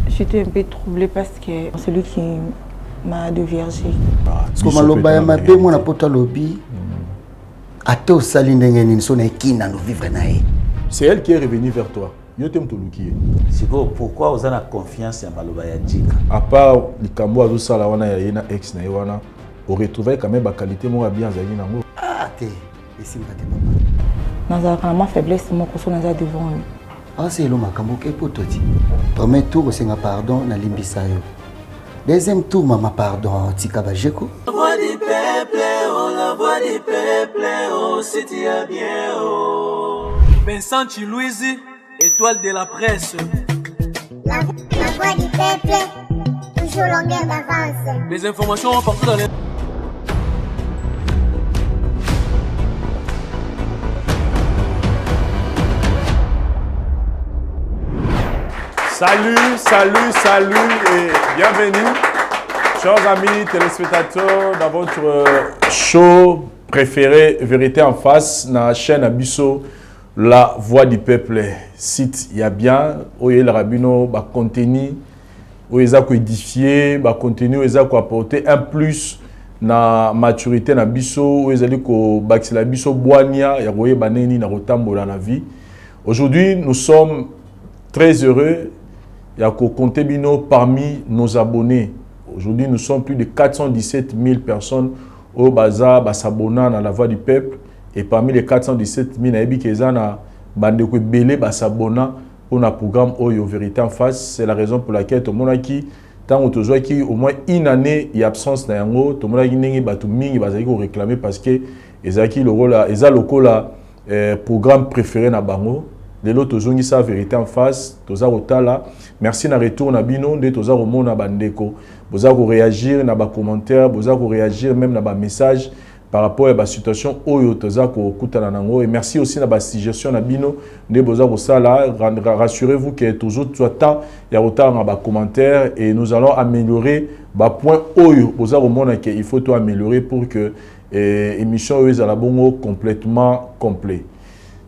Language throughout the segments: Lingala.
J'étais un peu troublée parce que celui qui m'a déviergé. C'est elle qui est revenue vers toi. C'est pourquoi vous avez confiance en Maloba Yadjika. À part les Kambo à Zoussala, on a une ex naïwana, on retrouvait quand même la qualité moins bien Zali Nango. Ah, t'es ici, papa. Dans ma faiblesse, mon coussin est devant lui. Ah, c'est le Makambo qui est pour toi. Premier tour, c'est un pardon, na limbisayo. Deuxième tour, ma pardon, Tika Bajeko. La voix du peuple, oh, la voix du peuple, oh, c'est bien, oh. Vincent Chilouizi, étoile de la presse. La voix du peuple, toujours longueur d'avance. Les informations partout dans les... Salut et bienvenue, chers amis téléspectateurs, dans votre show préféré, Vérité en face, dans la chaîne Abisso, La Voix du Peuple. Site, il y a bien, où il y a le rabino, contenu, où il y a édifier, contenu, où il y a apporter un plus na maturité na biso, où il y a la biso boania, il y a baneni na rotambo dans la vie. Aujourd'hui, nous sommes très heureux. Il y a compté bino parmi nos abonnés. Aujourd'hui, nous sommes plus de 417 000 personnes au Baza, s'abonnant à La Voix du Peuple. Et parmi les 417 000, il y a des belé s'abonnant pour un programme Oyo Vérité en face. C'est la raison pour laquelle tout le monde qui tant que au moins une année il y a absence na yango, tout le monde qui n'est pas tout mingi va réclamer parce que ezaki le rôle là, eza lokola programme préféré na bango. Les autres zongi sa Vérité en face, toza otala. Merci na retour na bino de toza romona bandeko. Boza ko réagir na ba commentaire, boza ko réagir même na ba message par rapport à la situation oyo toza ko kutana nango. Et merci aussi na ba suggestion na bino de boza ko sala. Rassurez-vous que toujours soit temps ya retard na ba commentaire et nous allons améliorer ba point oyo boza romona que il faut tout améliorer pour que émission oyo za la bongo complètement complet.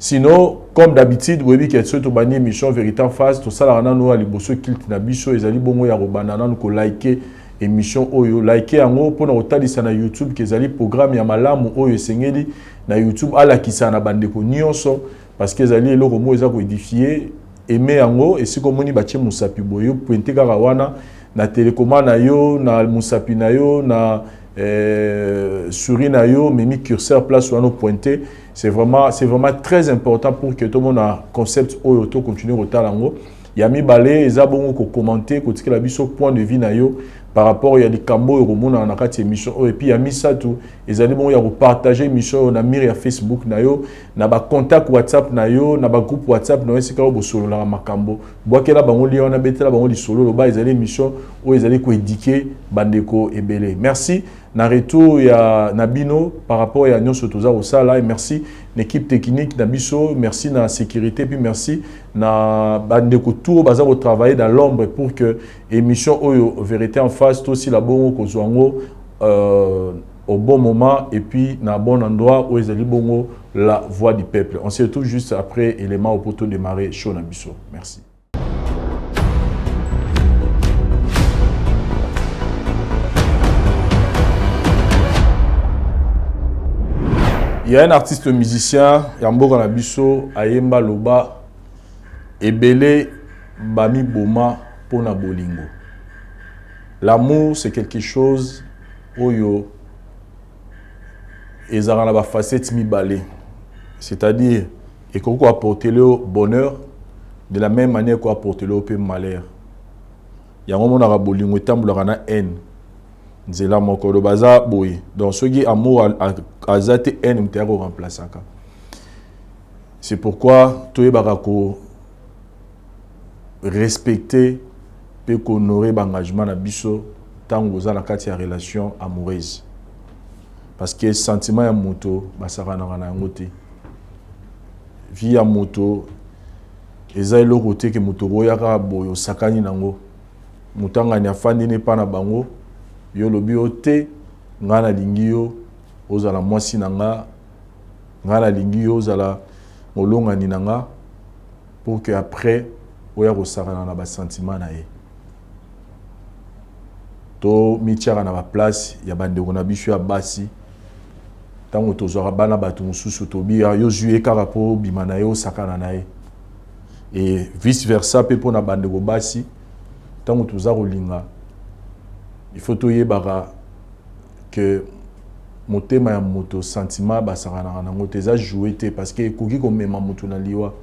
Sinon, comme d'habitude, vous voyez qu'il y a une émission Vérité en face. Tout ça, là, nous allons bosser kilt na biso. Ils allaient bongo ya robanana nous ko liker émission oyo liker en haut pour nous retarder ça na YouTube. Qu'ils allaient programme ya malamu oyo sengeli na YouTube. Ala qui ça na bande ko nyonso parce qu'ils allaient le romo ils a ko édifier aimer en haut et si comme on y bâtit musapi boyo pointer karawana na télécommande na yo na musapi na yo na souris na yo memi curseur place où on pointer. C'est vraiment très important pour que tout le monde ait un concept auto continue au talango. Il y a mis balé, ils ont commenté, côté la biso point de vue na yo par rapport il y a des cambo et romon dans la émission et puis il y a mis ça tout. Ils allaient bon il y a partager émission on a mis à Facebook na yo, na ba contact WhatsApp na yo, na ba groupe WhatsApp na c'est quand solo la makambo. Bois que là bango li on a bêté là bango li solo le bas ils allaient émission où ils allaient ko édiquer bandeko et belé. Merci. Na retour ya Nabino par rapport à Nyon Sotoza au Sala et merci l'équipe technique Nabiso, merci na sécurité puis merci na bandeko tour baza au travailler dans l'ombre pour que émission Oyo Vérité en face tout aussi la bongo kozwango au bon moment et puis na bon endroit où ils allaient bongo La Voix du Peuple. On se retrouve juste après élément au poteau démarrer show Nabiso. Merci. Il y a un artiste musicien, Yambo Ganabiso, Ayemba Loba, Ebele Bami Boma Pona Bolingo. L'amour, c'est quelque chose où yo ezara na facette mi balé. C'est-à-dire, et qu'on peut apporter le bonheur de la même manière qu'on apporte le malheur. Il y a un moment où on a bolingo et tambour na haine. Nzela moko do baza boy. Donc ce qui amour a zate haine mtero remplaçaka. C'est pourquoi toye barako respecter et honorer l'engagement na biso tant que vous avez la relation amoureuse. Parce que le sentiment ya moto basara na ngote. Vie ya moto eza le côté que moto royaka boyo sakani nango. Mutanga nya fandi ne pa na bango. Yo lobi ote ngana lingio ozala mwasi nanga ngana lingio ozala molonga ni nanga pour que après oya kosakana na ba sentiment na ye. To mitiara na ba place ya bandeko na biso ya basi. Tango tozora bana batu mususu to bia yo jué karapo bimana yo sakana na ye. Et vice versa pe pour na bandeko basi. Tango toza kolinga il faut to yebara que motema ya moto sentiment basakana na ngote za jouer te parce que koki ko mema moto na liwa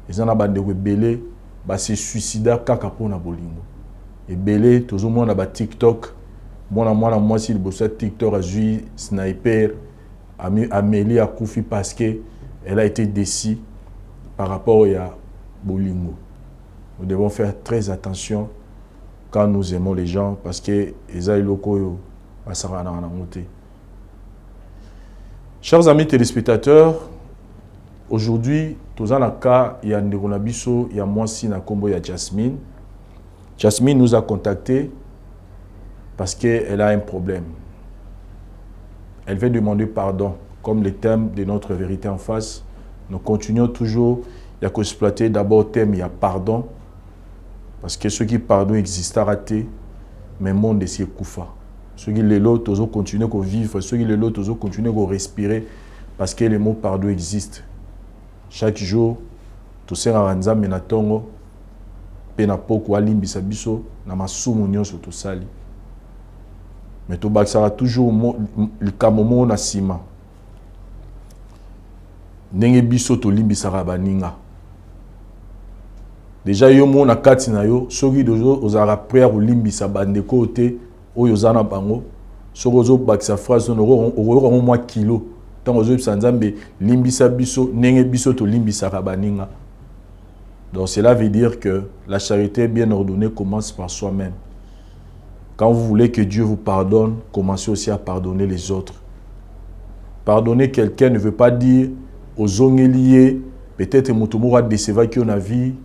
ezana bandeko belé ba se suicida kaka pona bolingo et belé tozomona ba TikTok mwana mwasi liboso TikTok azui sniper Amélie a koufi parce que elle a été déçue par rapport à bolingo. Nous devons faire très attention quand nous aimons les gens parce que eza iloko yo basakana na ngote. Chers amis téléspectateurs, aujourd'hui, tous en cas, il y a Ndekunabiso, il y a moi aussi, na combo, il y a Jasmine. Jasmine nous a contactés parce qu'elle a un problème. Elle veut demander pardon, comme le thème de notre vérité en face. Nous continuons toujours, il y a qu'exploiter d'abord le thème, il y a pardon, parce que ceux qui pardonnent existent à rater, mais le monde est koufa. Ceux qui les lots, tous continuent à vivre, ceux qui les lots, tous continuent à respirer, parce que le mot pardon existe. Chaque jour, tous ces ranzam menatongo, penapoko alimbi sabiso, na masumu nyonso to sali. Mais to baksara toujours le kamomo na sima. Nenge biso to limbi sarabaninga. Déjà yo mo na kati na yo, soki dozo ozara prière ou limbi sabandeko ote. Oyozana bango sokozo bakisa phrase no oro mo kilo tango zo sanzambe limbisa biso nenge biso to limbisa kabaninga. Donc cela veut dire que la charité bien ordonnée commence par soi-même. Quand vous voulez que Dieu vous pardonne, commencez aussi à pardonner les autres. Pardonner quelqu'un ne veut pas dire aux ongeliers peut-être mutumura déceva qui on a vie,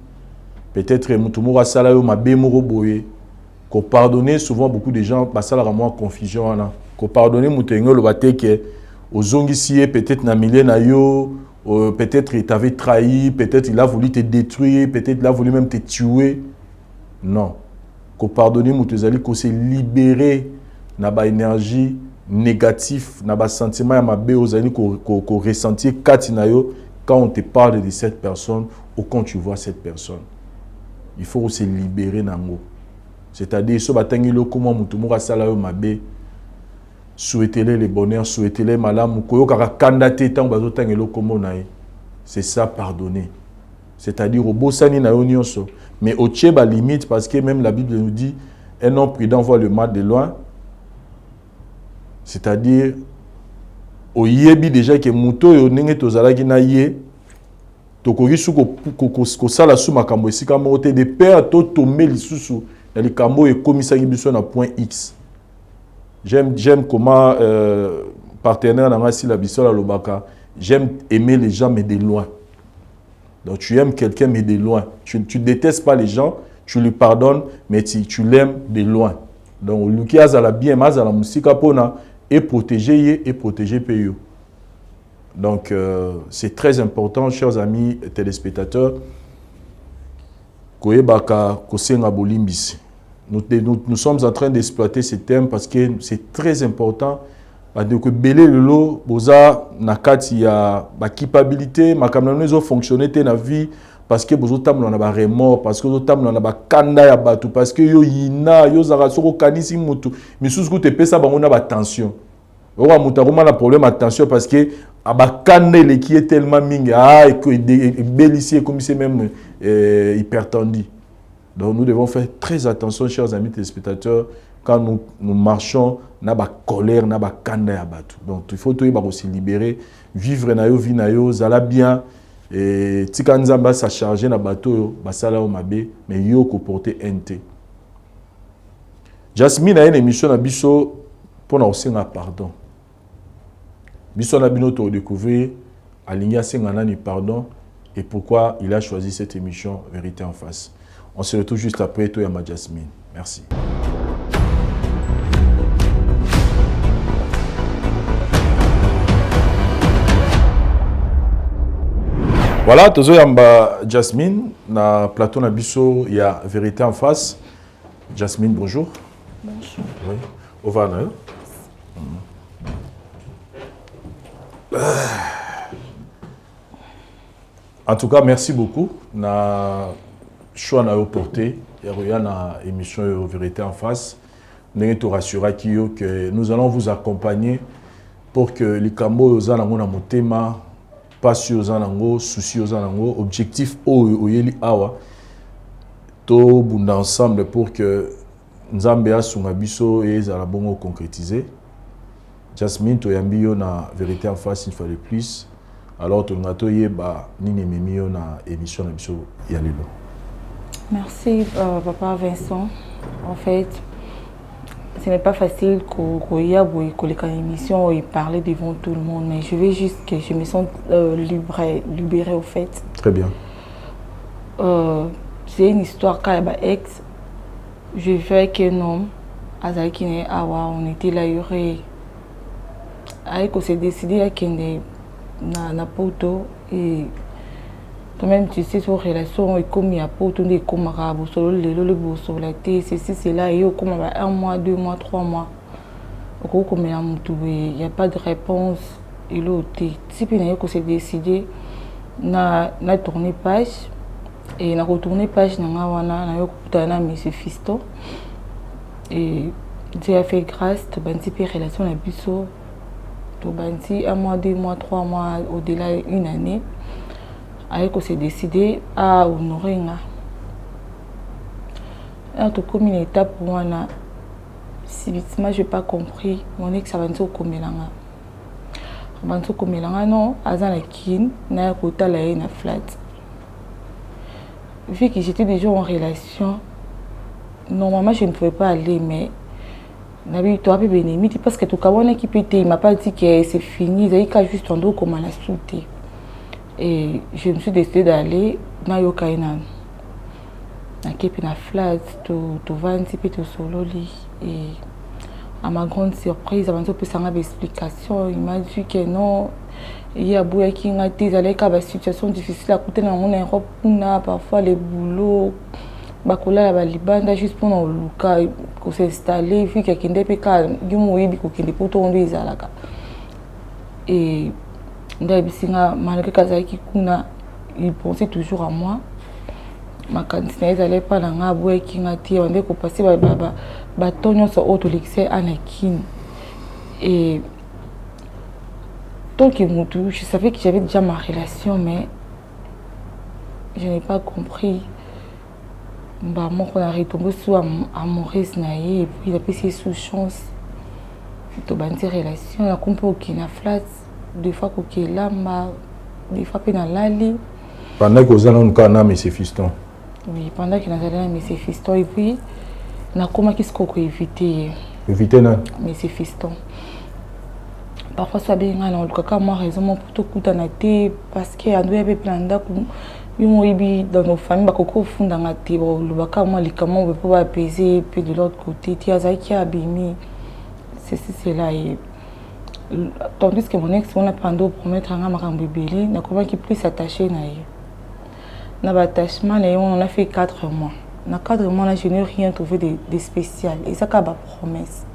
peut-être mutumura sala yo mabe moro boye. Qu'on pardonner souvent beaucoup de gens passent à la moins confusion là. Qu'on pardonner mutengo le bate que aux ongisier peut-être na millier na yo, peut-être il t'avait trahi, peut-être il a voulu te détruire, peut-être il a voulu même te tuer. Non. Qu'on pardonner mutezali qu'on se libérer na ba énergie négative, na ba sentiment ya mabe ozali qu'on ressentir kati na yo quand on te parle de cette personne ou quand tu vois cette personne. Il faut se libérer nango. C'est-à-dire, si vous comment mutumura sala yo mabe, souhaitez-les le bonheur, souhaitez-les malam, c'est ça pardonner. C'est-à-dire, au bosani na yo nyonso, mais au tcheba limite, parce que même la Bible nous dit, un homme prudent voit le mal de loin. C'est-à-dire, au yebi déjà que muto yo nenge tozalaki na ye, tokoki su ko sala su makambo esika mote de père to tomber lisusu. Dans les cambos et commissaire Gibiso na point X. J'aime comment partenaire dans la Bisola Lobaka. J'aime aimer les gens mais de loin. Donc tu aimes quelqu'un mais de loin. Tu détestes pas les gens, tu lui pardonnes mais tu l'aimes de loin. Donc Luki azala bien mazala musika pona et protéger Peyo. Donc c'est très important, chers amis téléspectateurs. Nous sommes en train d'exploiter ce thème parce que c'est très important. Donc, belé lelo, boza nakati ya ba capacité, ma kamnanezo fonctionner dans la vie parce que bozo tam na ba remords, parce que bozo tam na ba kanda ya batu, parce que yo yina yo zara soko kanisi mutu, misusu te pesa bango na ba tension. Owa mutaruma na problème attention parce que abakane qui est tellement mingi et que belicier comme c'est même hypertendu. Donc nous devons faire très attention, chers amis téléspectateurs, quand nous marchons na ba colère na ba kanda ya batu. Donc il faut aussi libérer, vivre na yo vie na yo zala bien et tika nzamba sa charger na bateau yo basala o mabe mais yo ko porter NT. Jasmine a une émission na biso pour na osenga pardon. Biso na bino to découvrir aligna senga nani pardon et pourquoi il a choisi cette émission Vérité en face. On se retrouve juste après toi Yama Jasmine. Merci. Voilà, tozo yamba Jasmine, na plateau na biso, il y a Vérité en face. Jasmine, bonjour. Bonjour. Oui, au va, non? En tout cas, merci beaucoup. Na choix na porté, il y a une émission Vérité en face. Nous te rassurons que nous allons vous accompagner pour que les cambos aux anangos motema, passion aux anangos, souci aux anangos, objectif au yeli awa, to bunda ensemble pour que Nzambia Sungabiso et Zalabongo concrétiser. Jasmine, tu as mis na Vérité en face une fois de plus. Alors, tu as mis na émission na biso yalilo. Merci, papa Vincent. En fait, ce n'est pas facile qu'on y ait une émission et parler devant tout le monde, mais je veux juste que je me sente libérée au fait. Très bien. C'est une histoire quand ex. Je vais avec un homme, Azakine Awa, on était là, on s'est décidé à qu'il na poto et toi-même tu sais sur relation et comme il y a poto des comme arabe solo le bosso la té c'est là et comme 1 mois 2 mois 3 mois au comme il y a pas de réponse et l'autre si puis on s'est décidé na tourner page et na retourner page na wana na yokutana monsieur Fisto et Dieu a fait grâce de banti pe relation na biso to banti 1 mois 2 mois 3 mois au-delà une année avec on s'est décidé à honorer nga en tout cas une étape pour moi na si vite j'ai pas compris mon ex avanti komelanga avanti komelanga non azana kin na kota la na flat vu que j'étais déjà en relation normalement je ne pouvais pas aller mais Nabi toi peu bénémiti parce que tout cas qui peut il m'a pas dit que c'est fini il a juste en dos comme la sauté et je me suis décidé d'aller na yokaina na kepi na flat to vanti pe to sololi et à ma grande surprise avant de faire une explication il m'a dit que non il y a beaucoup qui ont été allés à des situations difficiles à côté dans mon Europe parfois les boulots bakola la libanda juste pour nous luka ko s'installer vu que kende peka yumo yibi ko kende poto ndo izalaka et ndabisinga malgré kazaki kuna il pensait toujours à moi ma cantine ils allaient pas na boye ki ngati on ko passer ba tonyo so auto l'excès anakin et donc je savais que j'avais déjà ma relation mais je n'ai pas compris. Bah moi on a retombé sous amoureuse naïe et puis il a passé sous chance de bandir relation la compo qui na flat des fois que lamba des fois pe na lali pendant que vous allez na monsieur Fiston oui pendant que nous allons monsieur Fiston et puis na comment qu'est-ce qu'on peut éviter na monsieur Fiston parfois ça bien na le kaka moi raison mon pour tout kuta na té parce que ando ya be planda ku dans nos familles, bakoko funda ngati le baka moi les comment on peut apaiser puis de l'autre côté tu as qui abîmé c'est là et tandis que mon ex on a pendant promettre un makambo bébé na comment qui plus attaché na attachement on a fait 4 mois na 4 mois là je n'ai rien trouvé de spécial et ça ka ba promesse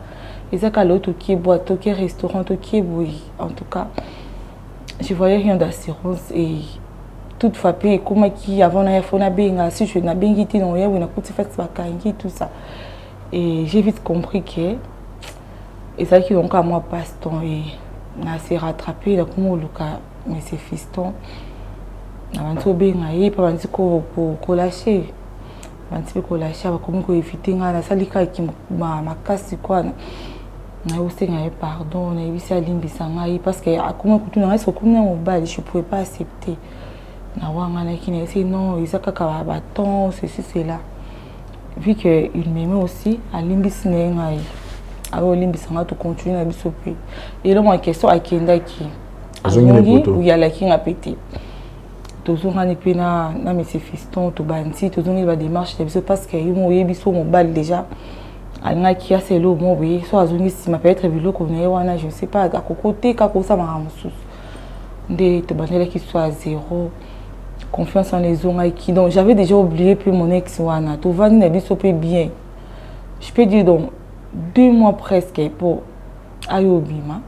et ça ka l'autre qui boîte qui restaurant qui oui en tout cas je voyais rien d'assurance et toute frappée comment qui avant na fona benga si je na bengi ti non ya na kuti fait bakangi tout ça et j'ai vite compris que et ça qui donc à moi passe temps et na s'est rattrapé là comme le cas mais c'est fiston avant to benga et pas banti ko lâcher banti ko lâcher ba comme ko éviter nga salika ki makasi quoi na aussi nga pardon na ibisa limbisa nga parce que comment kutu na est-ce que mon bal je pouvais pas accepter na wanga qui ne sait non ils a kaka bâton ceci cela vu que il m'aimait aussi à limbis ngai alors limbis nga to continuer na biso pe et là moi question à kenda qui azongi ou ya la qui a pété toujours en epena na monsieur Fiston to banti toujours il va démarche biso parce que yo yebiso mon bal déjà alanga qui a c'est le bon oui soit azongi si ma peut être bilo ko ne wana je sais pas à côté ka ko ça ma mususu de to banela qui soit à 0 confiance en les hommes qui donc j'avais déjà oublié puis mon ex wana tout va n'a dit sopé bien je peux dire donc 2 mois presque pour aller au bima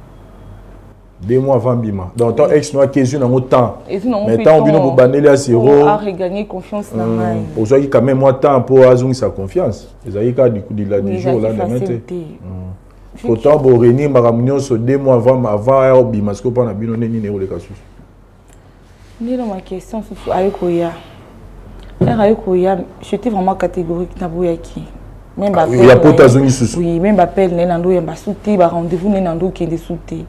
2 mois avant bima donc ton ex noir qui est une en temps mais tant on vient pour banner à zéro à regagner confiance dans moi aujourd'hui quand même moi temps pour azung sa confiance les aïka du coup de la du jour là de mettre pourtant pour réunir ma réunion sur 2 mois avant bima parce que pas na bino ni numéro de casus ni dans ma question surtout avec Oya avec Oya j'étais vraiment catégorique na boyaki même ba il y a pas azung sous oui même appel nenando ya basuti ba rendez-vous nenando qui est souté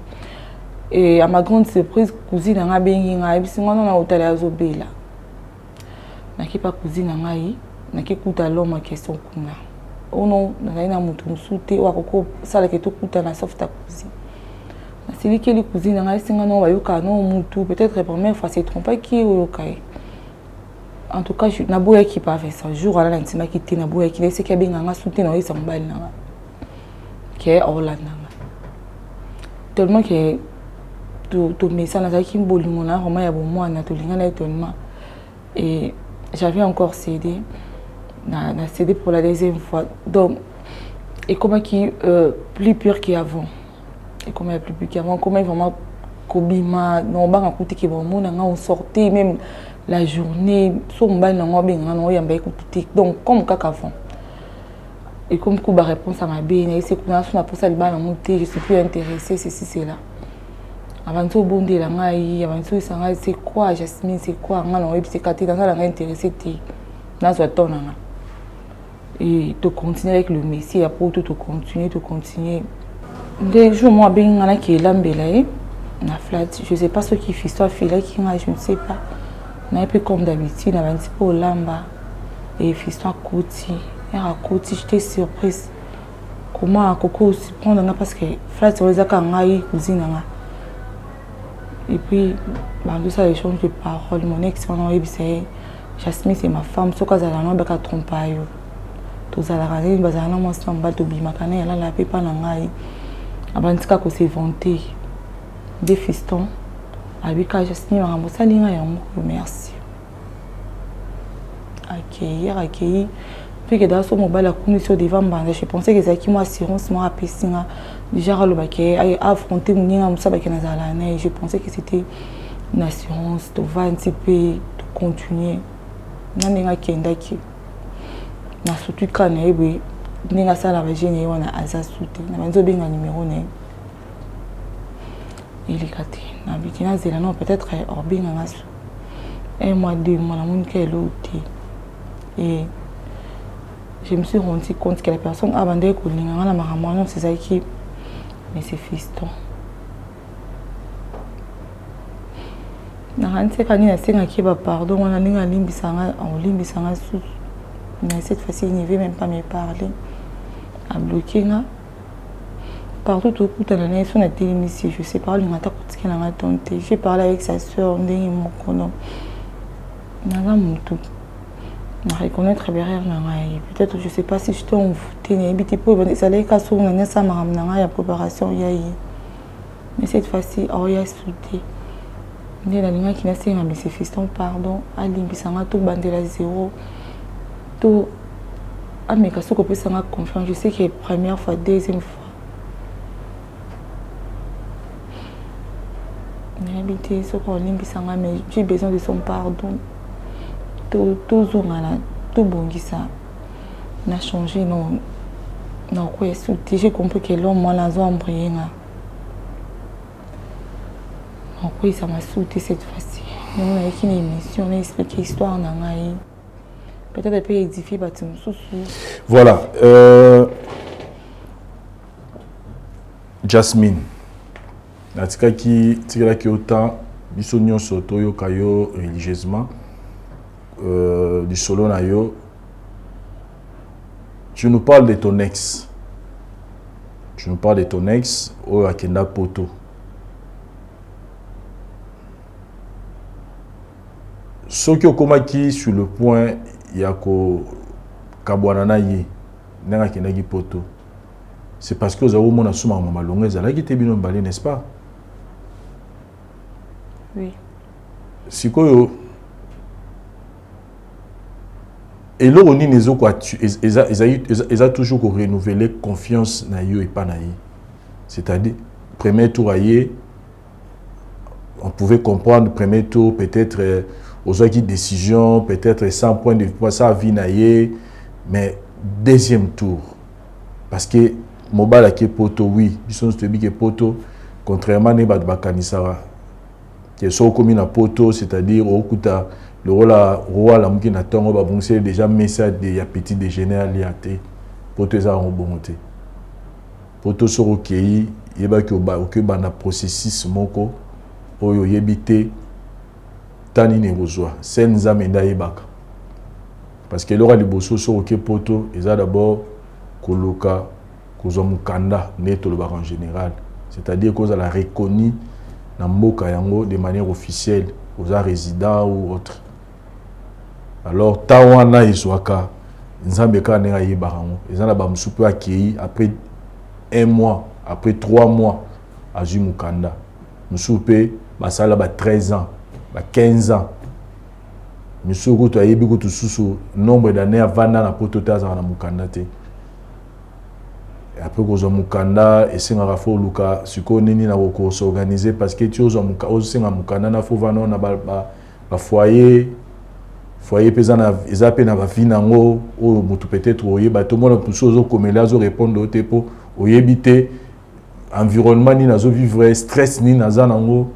et à ma grande surprise cousine nga bengi nga ebisi ngona na hôtel ya Zobela naki pa cousine nga yi naki kuta lo ma question kuna ono na mutu souté wa koko sala ke to kuta na sauf ta cousine na celui qui li cousine nga singa no ba yoka no mutu peut-être la première fois c'est trompe qui yokai en tout cas je na boya qui pas fait ça jour là ntima qui té na boya qui laisse ke benga nga souté na isa mbali na ke Orlando tellement que tout mais ça n'a qui bolingo na vraiment ya bon moi na to lingana étonnement et j'avais encore cédé na cédé pour la deuxième fois donc et comment qui plus pur qu'avant et comment plus pur qu'avant comment vraiment kobima non ba ngakouti ki bon mona nga on sortait même la journée so mba na ngo benga no yamba écouter donc comme kakavant et comme coup ba réponse à ma bien et c'est qu'on a pour ça le bal en monter je suis plus intéressée ceci c'est là avant tout bon de la ngai avant tout ça c'est quoi Jasmine c'est quoi nga no c'est katé dans ça la intéressé ti na zo tonanga et tu continuer avec le messie après tout continuer des jours moi ben nga qui lambela na flat je sais pas ce qui fait soit fait qui nga je ne sais pas na peu comme d'habitude na un petit peu lamba et fiston côté era côté j'étais surprise comment Coco aussi prendre parce que flat on les a quand ngai cousine nga et puis tout ça échange de paroles mon ex on a dit Jasmine c'est ma femme so kazala no baka trompa yo to zala razi bazana mo samba to bima kana yala la pepa na ngai abantika ko se vanter des fistons avec Jasmine rambo salinga ya mo merci accueillir puis que dans ce mobile la condition devant bande je pensais que ça qui moi assurance moi apesinga déjà le baquet affronter muninga musa baquet na zala na je pensais que c'était une assurance to va un petit peu de continuer nanenga kendaki na surtout quand ebe ninga sala ba gene wana aza souté na banzo benga numéro né il est caté na bitina zela non peut-être orbinga ngasu un mois 2 mois la monde qu'elle ôté et je me suis rendu compte que la personne a bandé ko linga na maramano c'est ça qui mais c'est fiston na hanse kani na senga ki ba pardon on a ninga limbisanga on limbisanga sous mais cette fois-ci il ne veut même pas me parler a bloqué nga partout tout coup dans la son a télémission je sais pas le ngata kutiki na ngatonte j'ai parlé avec sa sœur ndenge mokono na mutu na reconnaître derrière na ngai peut-être je sais pas si je t'ai envoûté na habité pour ça les cas sur na ça maram na ngai ya préparation yayi mais cette fois-ci oh ya souté ndé la linga qui na senga mais c'est fiston pardon alimbisanga tout bandela zéro tout ameka soko pesa nga confiance je sais que première fois deuxième fois n'habité soko limbisanga mais j'ai besoin de son pardon tout zongala tout bongisa n'a changé non quoi souté j'ai compris que l'homme moi la zone embryenga en quoi ça m'a sauté cette fois-ci on a écrit une émission on a expliqué l'histoire na ngai peut-être un peu édifié bâtiment sous voilà Jasmine natika ki tikela ki autant biso nyonso toyo kayo religieusement du solo na yo tu nous parles de ton ex au akenda poto ce qui okomaki sur le point yako kabwana na ye nanga kendaki poto c'est parce que vous avez mona suma mama longue za la ki tebino mbali n'est-ce pas oui sikoyo Et là, on ils ont toujours renouvelé confiance na yo et pas na yo. C'est-à-dire, premier tour aïe, on pouvait comprendre, premier tour, peut-être aux autres décisions, peut-être 100 points de poids, ça a vu naïe, mais deuxième tour, parce que Mobala qui est poto, oui, ils sont qui est poto, contrairement à Nebat Bakanisara, qui est sur comme une poto, c'est-à-dire au Kuta, le roi la mouki na tongo, c'est déjà message de petit déjeuner à liaté, poto ça en bonté. Poto sur ok, il y a que bana processus moko, oyo yebite tani ne rozwa, sen zamenda yebaka. Parce que l'aura liboso sur ok poto, ils a d'abord koloka, kozwa mukanda neto le bar en général. C'est-à-dire qu'on a la reconnu dans mboka yango de manière officielle, aux résidents ou autres. Alors, tawana iswaka, nzambeka nenga yebarango. Ils ont ba msupe accueilli après 1 mois, après 3 mois à Jumukanda. Msupe basala ba 13 ans, ba 15 ans. Monsieur Goto ayebi goto susu nombre d'années avant na poto taza na mukanda te. Et après que mukanda et singa rafo luka siko nini na ko s'organiser parce que tu ozo mukanda na fo vana na ba foyer pesana ezape na ba finango o mutu peut-être oyeba to mona puso zo komela zo répondre au tepo oyebite environnement ni nazo vivre stress ni nazanango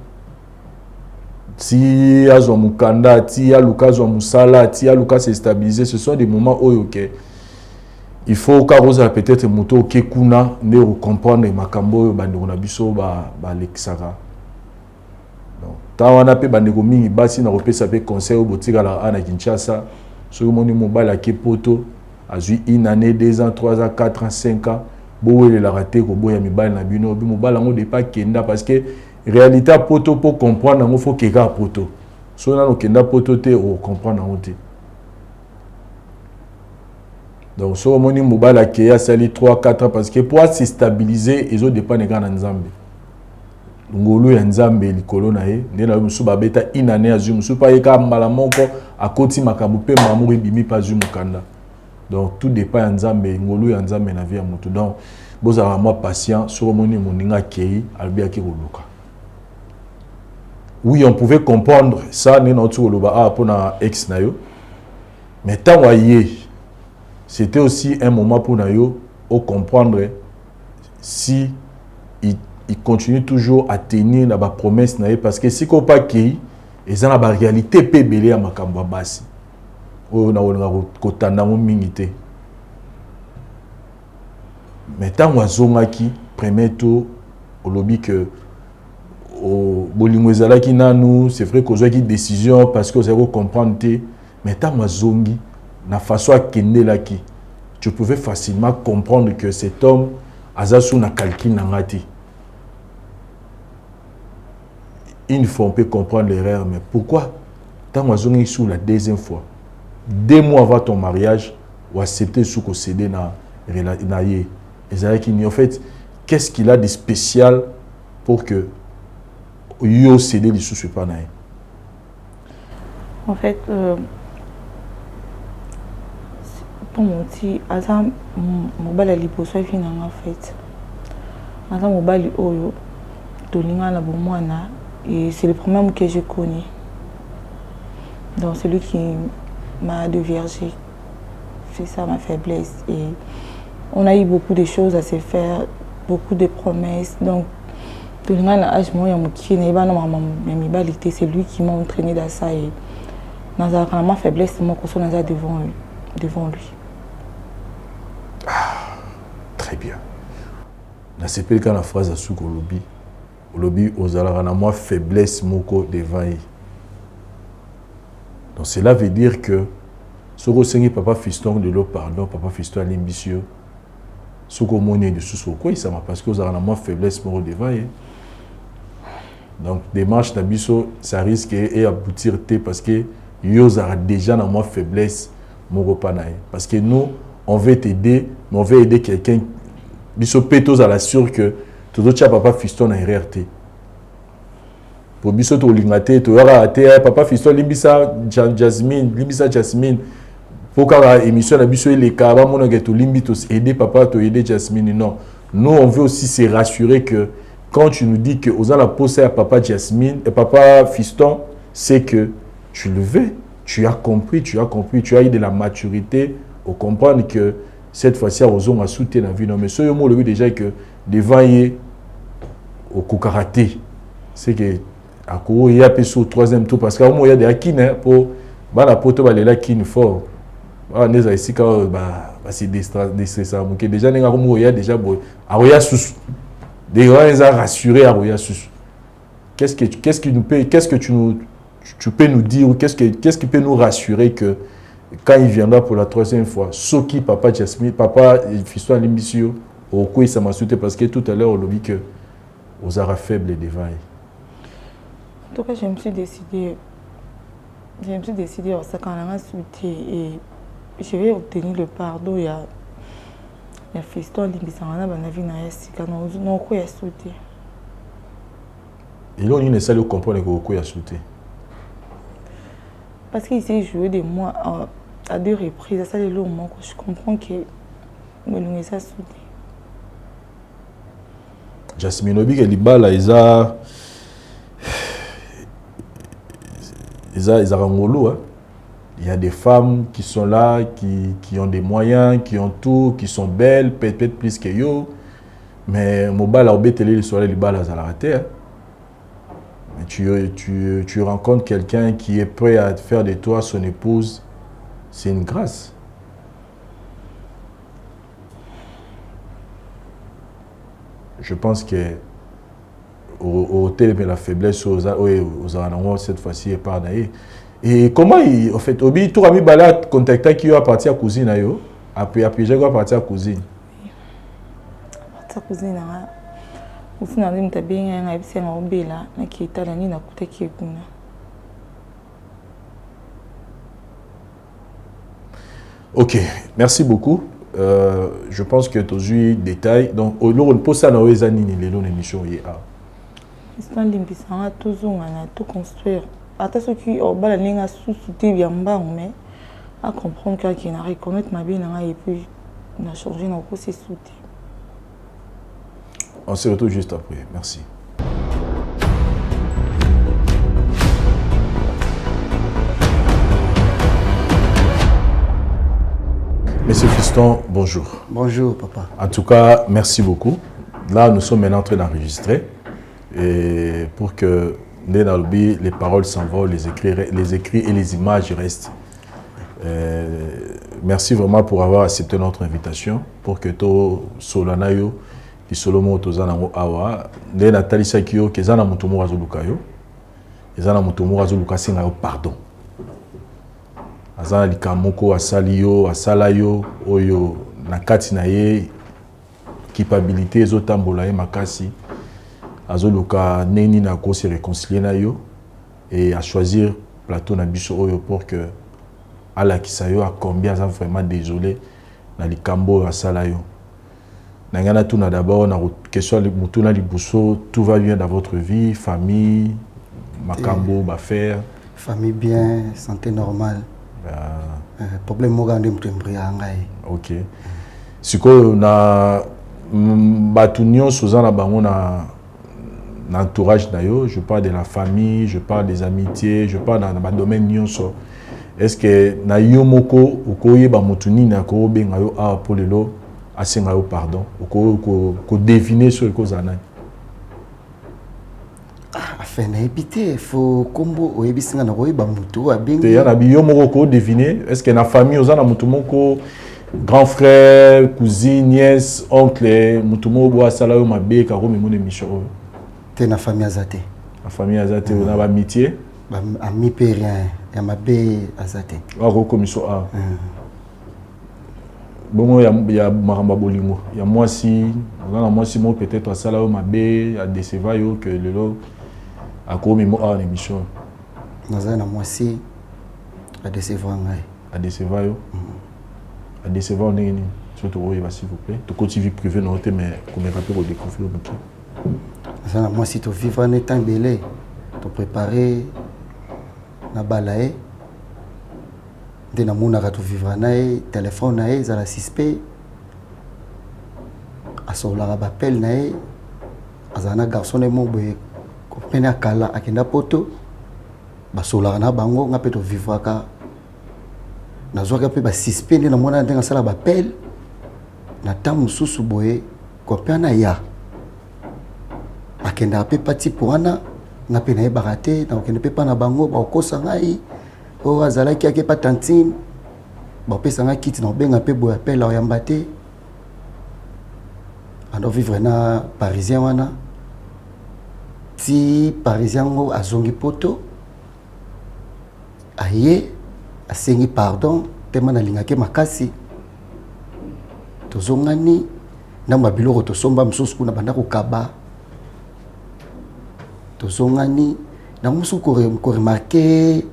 si azo mukanda ti aluka zo musala ti aluka se stabiliser, ce sont des moments où ok il faut qu'arosa peut-être moto kekuna ne comprendre makambo bandeko na biso ba lexara. Donc tawana pe bandeko mingi basi na repesa pe conseil au botika la ana Kinshasa so moni mobala ke poto azui 1 année 2 ans 3 ans 4 ans 5 ans bowe la raté ko boya mibala na bino bi mobala ngo de pas kenda parce que réalité poto pour comprendre ngo faut keka poto so na no kenda poto te o comprendre ngo te. Donc, si on a mobile qui a sali 3-4 ans, parce que pour se stabiliser, ils ont dépend de gars en Zambie. Ngolo ya Nzambe likolo na ye, ndena musu babeta inane azu musu pa yeka mbala moko akoti makambo pe mamouri bimi pa zu mukanda. Donc tout dépend ya Nzambe, ngolo ya Nzambe na vie ya mutu. Donc boza vraiment patient, sur moni moninga kei albia ki koluka. Oui, on pouvait comprendre ça nena otu koloba a pona ex na yo. Mais tant waye c'était aussi un moment pour nous comprendre si il continue toujours à tenir la promesse parce que si on pas qui ils ont la réalité peu belé à makamba basi o na wona kotanda mo mingité mais tant wazonga qui premier tour au lobby que au bolingwezala qui nanu c'est vrai qu'on a une décision parce que vous avez comprendre mais tant wazongi na façon à kende là qui tu pouvais facilement comprendre que cet homme azasu na calcul nangati. Une fois on peut comprendre l'erreur, mais pourquoi tant wazongi sous la deuxième fois 2 mois avant ton mariage ou accepter sous ko céder na ye en fait qu'est-ce qu'il a de spécial pour que yo céder les sous pas na ye? En fait pour mon petit azam mobile liposo en fait azam mobile oyo tolinga na bomwana et c'est le premier que je connais, donc celui qui m'a déviergé, c'est ça ma faiblesse. Et on a eu beaucoup de choses à se faire, beaucoup de promesses, donc tolinga na âge moya muki na ba na mama mibalité, c'est lui qui m'a entraîné dans ça et dans ma faiblesse moi ko sona devant lui. Très bien. Dans ce cas, quand la phrase à sous au lobby, aux alarana moi faiblesse moko devant lui. Donc cela veut dire que ce que papa fiston de l'eau pardon, papa fiston l'ambitieux, ce que mon de sous quoi ça m'a parce que aux alarana moi faiblesse moko devant lui. Donc démarche d'abisso ça risque et aboutir parce que yo a déjà dans moi faiblesse moko panaï parce que nous on veut t'aider, mais on veut aider quelqu'un. Biso pétos à la sûre que tout le papa fiston a RRT. Pour biso to lingate, to yara ate papa fiston limbisa Jasmine, Pour que l'émission la biso les kaba mon que tu limbitos aider papa to aider Jasmine non. Nous on veut aussi se rassurer que quand tu nous dis que aux la poser à papa Jasmine et papa Fiston, c'est que tu le veux, tu as compris, tu as eu de la maturité au comprendre que cette fois-ci aux a soutenu la vie non mais ce mot le veut déjà que devant y au karaté. C'est que à quoi il y a peu au troisième tour parce qu'il y a des akines pour la poto ba la kin fort. Ah neza ici quand c'est déstressant donc déjà il y a déjà aroya sous des gens rassurés aroya sous. Qu'est-ce que tu peux nous dire ou qu'est-ce qui peut nous rassurer que quand il viendra pour la troisième fois Soki papa Jasmine papa Fiston Limbisio au quoi ça m'a sauté parce que tout à l'heure on l'a dit que aux aura faibles devant. En tout cas, je me suis décidé à ça quand on a sauté et je vais obtenir le pardon. Il y a Fiston Limbisangana Banavi na Yasika non quoi a sauté. Et là on ne sait pas comprendre que quoi a sauté. Parce qu'il s'est joué de moi à 2 reprises. Ça, je comprends que me ça sauté. Jasmine Obi que libala isa rangolo hein. Il y a des femmes qui sont là qui ont des moyens, qui ont tout, qui sont belles, peut-être plus que yo. Mais mon bal a obétélé le soir libala za la raté. Mais tu rencontres quelqu'un qui est prêt à faire de toi son épouse, c'est une grâce. Je pense que au tel la faiblesse aux aranons cette fois-ci est par d'ailleurs. Et comment en fait Obi tout ami bala contacter qui a parti à cousine ayo après j'ai parti à cousine. Parti à cousine là. Au final il m'a bien un absent en bela na qui est là ni na kuta qui kuna. OK, merci beaucoup. Je pense que tu as eu des détails. Donc, on pose ça dans les années, les longs émissions. Histoire limbisanga toujours na tout construire. Ata ceux qui ont bala ninga sous-souté bien bas mais à comprendre qu'il a reconnaître ma vie et puis on a changé nos cours c'est souté. On se retrouve juste après. Merci. Monsieur Fiston, bonjour. Bonjour, papa. En tout cas, merci beaucoup. Là, nous sommes maintenant en train d'enregistrer. Et pour que les paroles s'envolent, les écrits et les images restent. Merci vraiment pour avoir accepté notre invitation. Pour que to Solanayo, qui Solomo Tozanango Awa, les Nathalie Sakio, qui Zana Mutumo Azulukayo, et Zana Mutumo Azuluka Singayo, pardon. Azana likamoko asaliyo asalayo oyo nakati na ye capacité ezotambola ye makasi azoluka neni na ko se réconcilier na yo et à choisir plateau na biso oyo pour que ala kisayo a combien ça vraiment désolé na likambo asalayo nangana tuna d'abord na question mutuna libuso tout va bien dans votre vie famille makambo ba faire famille bien santé normale. Problème mogande mtembria ngai. OK. Siko na batunyo sozana bango na entourage nayo, je parle de la famille, je parle des amitiés, je parle dans ma domaine nyonso. Est-ce que na yo moko okoye ba mutuni na ko benga yo a polelo asenga yo pardon, ko deviner sur ko zana. Afin d'habiter, il faut combo au ebisinga na koyeba mutu abengi. Te yana biyo moko ko deviner, est-ce que na famille ozana mutu moko grand frère, cousine, nièce, oncle, mutu moko bo asala yo mabe ka ko memone micho. Te na famille azate. La famille azate on a amitié. Ba ami pe rien, ya mabe azate. Wa ko komiso a. Bon il y a maramba bolingo. Il y a moi si, on a moi si mo peut-être asala yo mabe a décevoir yo que le lo à quoi même à l'émission nous avons moi aussi à décevoir à décevoir à décevoir ni surtout oui s'il vous plaît tu continues vie privée non mais comme rappel au découvrir nous avons moi si tu vivre en étant belé tu préparer na balaye nde namonaka tovivra na ye telefone na ye ezala suspect asololaka bapele na ye azala na garçon ne mo boye kopene akala akenda poto basololaka na bango nga mpe tovivraka nazwaka mpe basuspect nde namona ndenge asala bapele na ntango mosusu boye kopea na ya akendaka mpe pati po wana nga mpe nayebaka te nakokende mpe mpa na bango bakokosa ngai oyo azalaki ake pa tantine bapesa ngai kiti na kobenga mpe boye apele oyamba te ando vivre na parisien wana ti parisien ngo azongi poto aye asengi pardon tema nalingaki makasi tozongani na mabiloko tosomba mosusu kuna banda kokaba tozongani na mosusu koremarke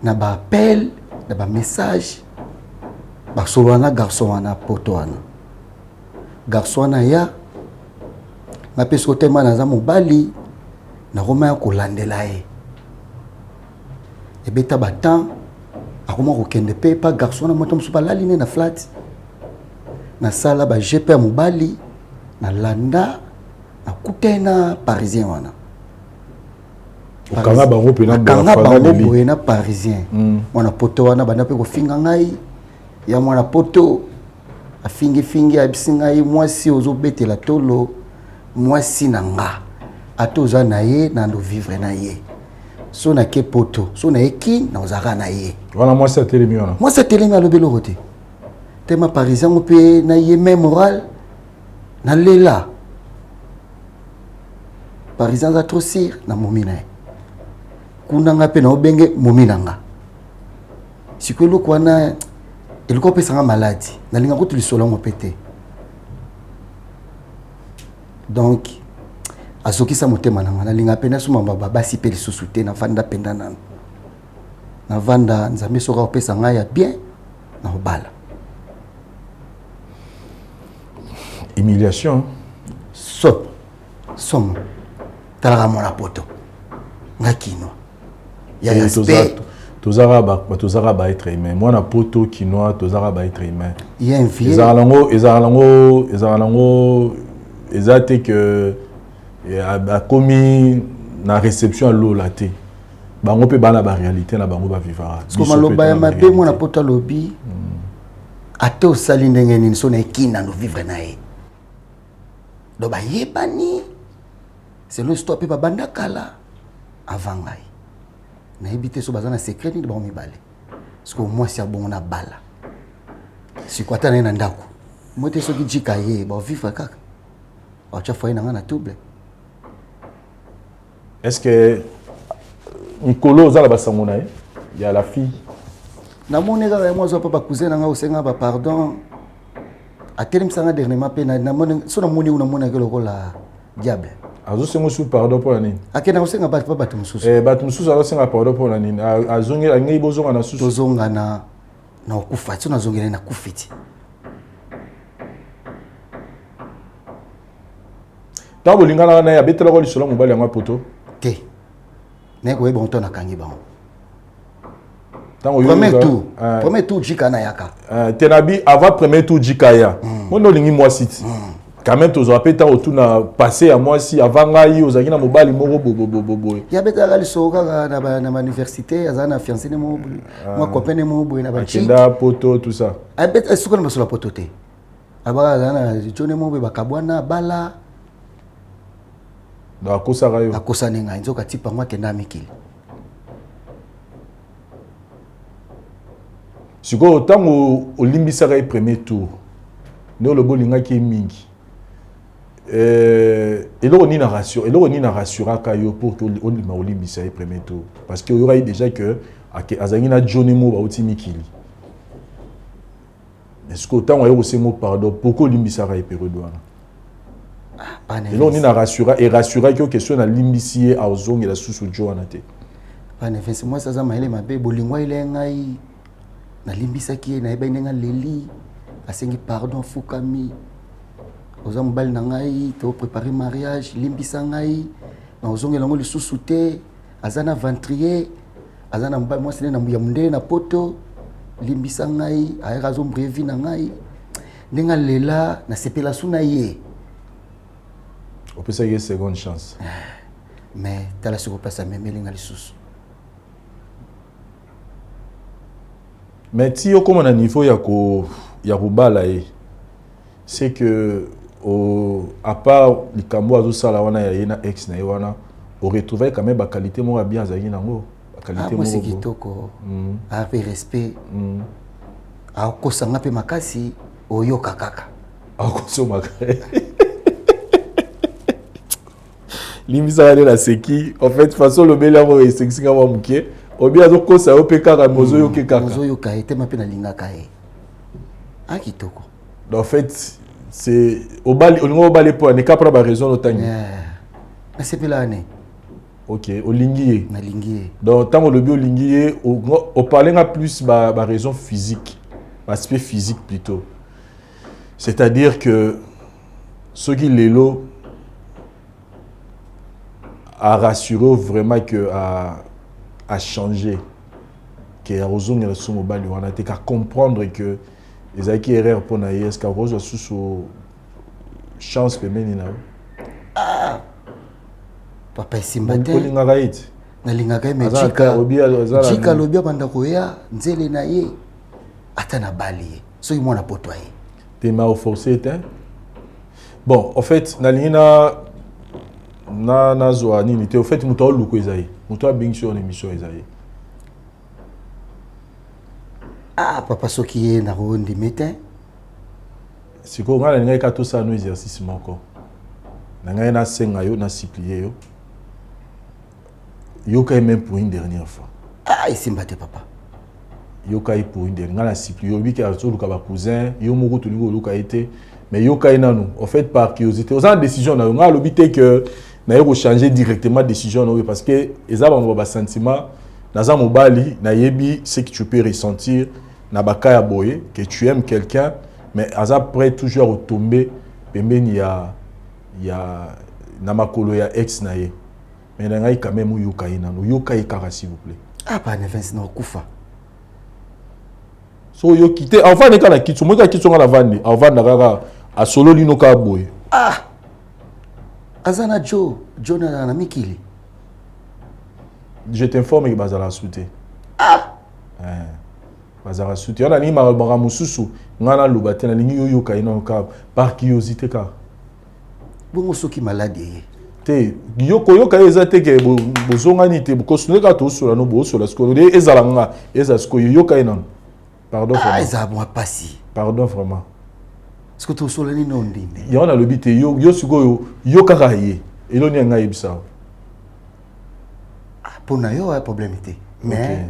na baappel na bamessage basolola na garçon wana poto wana garçon wana ya nga mpe soki tema naza mobali nakoma ya kolandela ye ebeta batemps akoma kokende mpe pa garçon wana moto mosusu balali ne na flat nasala bajepe ya mobali nalanda nakutani na parisien wana okanga bango mpe nakanga bango boye na parisien mwana poto wana banda mpe kofinga ngai ya mwana poto afingifingi ayebisi ngai mwasi ozobetela tolo mwasi na nga ata oza na ye nando vivre na ye so nake poto so nayeki na ozalaka na ye wana mwasi atelemi wana mwasi atelemi alobi eloko te tema parisien ngo mpe na ye main moral nalela parisien aza trop sire na momi na ye kuna nga mpe naobenge momi na nga sikoyo eloko wana eloko opesanga maladi nalinga kutu lisolo yango mpe te donc azokisa motema na nga nalinga mpe nasoma babasi mpe lisusu te navanda penda nano navanda nzambe soki akopesa ngai ya bien na kobala humiliation somo talaka mwana poto nga kinwa tozaka baêtre humain mwana poto kinois tozaka baêtre humain ezala nango eza te ke akomi na réception ya lola te bango mpe bana baréalité na bango bavivara maloba ya mabe mwana poto alobi ate osali ndenge nini so na ekina no vivre na ye do bayebani selo histoire mpe babanda kala avant ngai nayebi te so baza na secret nini bango mibale siko mwasi ya bongo na bala siko ata na ye na ndako mo te soki jika ye bavivre kaka baotya foye na nga na double est-ce que nkolo ozala basango na ye ya la fille namoni kaka ye mwa azwa mpe bakousin na nga osenga bapardon atelemisanga dernièrement mpe so namoni u namonaki lokola diable azosenga su pardon mpo na nini akenda kosenga bato bato mosusu bato mosusu azosenga pardon mpo na nini angei bozonga na susu tozonga na okufa ti so nazongeli nakufi ti ntango bolinganaka na ye abetelaka lisolo mobali yango poto te naye koyeba ngo to nakangi bango premier tour jika na yaka tenabi avant premier tour jika ya mona olingi mwasi ti quand même tozwa mpe ntango tuna passé ya mwasi avant ngai ozalaki na mobali moko boboboboboye ye abetaka lisolo kaka na bauniversité azala na fiancé ne moko boye mwa copain ne moko boye na bakenda poto tout ça abeta suka na basolo ya poto te abaka azala na jo ne moko boye bakabwana bala akosaka yo akosani ngai nzoka tipa ngo akenda mikili sikoyo ntango olimbisaka ye premier tour nde olobi olingaki ye mingi eloko nini arassuraka yo pour que olima olimbisa ye premier tour parce que oyokai déjà que azalaki na jone mo bauti mikili sikoyo ntango aye kosenga pardon pourquoi olimbisaka ye periode wana eloko nini erassuraki yo question na limbisi ye azongela susu jo wana te panefesi mwasi aza mayele mabe bolingwa ile ngai nalimbisaki ye nayebaki ndenge aleli asengi pardon afukami oza mobali na ngai toprépare mariage limbisa ngai na ozongela yango lisusu te aza na ventrier aza na mobali mwasi ya mondele na poto limbisa ngai ayaka zo brevi na ngai ndenga lela na sepela suna ye on peut dire seconde chance mais tala siko place memeli ngali susu mais si yo comme na niveau ya ko bala c'est que à part likambo azo sala wana ya yena ex na wana on retrouver quand même ba qualité mo bien za nango ba qualité mo c'est kitoko avec respect a ko sanga pe makasi oyoka kaka a ko so makasi limisa la seki en fait façon le bela mo sexy kama mukie obi azo ko sa opeka mozo yoke kaka mozo yoka ete mape na linga kae a kitoko en fait c'est au bal pour ne capra ba raison otani na sepela ane OK olingié na lingié donc tant le bio olingié au parler plus ba raison physique aspect physique plutôt c'est-à-dire que ce qui l'élo a rassuré vraiment que a changé que a rezonger sur mobile on a été qu'à comprendre que les acquis erreur pour na est-ce qu'à rezo sous chance femelle na papa simbate na linga kai me chika lobia banda koya nzele na ye ata na bali so y mona poto ye t'es mal forcé hein bon en fait na lina na zo nini te au fait muto luko ezai muto bing sur l'émission ezai papa soki na rondi metin siko ngala ngai ka to sa no exercice moko na ngai na senga yo na supplier yo yo kai même pour une dernière fois isimbate papa yo kai pour une dernière ngala supplier yo biki azo luka ba cousin yo moko to lingo luka été mais yo kai nanu en fait par curiosité aux en décision na ngala lobité que na yo changer directement décision no parce que ezaba mo ba sentiment naza mobali na yebi ce que tu peux ressentir na bakaya boye que tu aimes quelqu'un mais après toujours retomber pembeni ya na makolo ya ex na ye mais na ngai quand même yokai na no yokai kaka s'il vous plaît pas ne vince na kufa so yo quitter enfin ne kana kitso mo ka kitso ngala vandi avant na kaka a solo lino ka boye azana Jonathan na mikili je t'informe que bazala souté bazala souté on a ni mara mususu ngana lobate na lingi yo yokai na ka par curiosité ka bongo soki malade te yoko yoka ezate ke bozongani te bokosune ka to sola no bo sola sko de ezalanga ezasko yoka ina pardon vraiment eza moi pasi pardon vraiment ce que to sola ni non ndinde ya ona lobite yo siko yoka ka ye eloni nga yebisa pour na yo problème te mais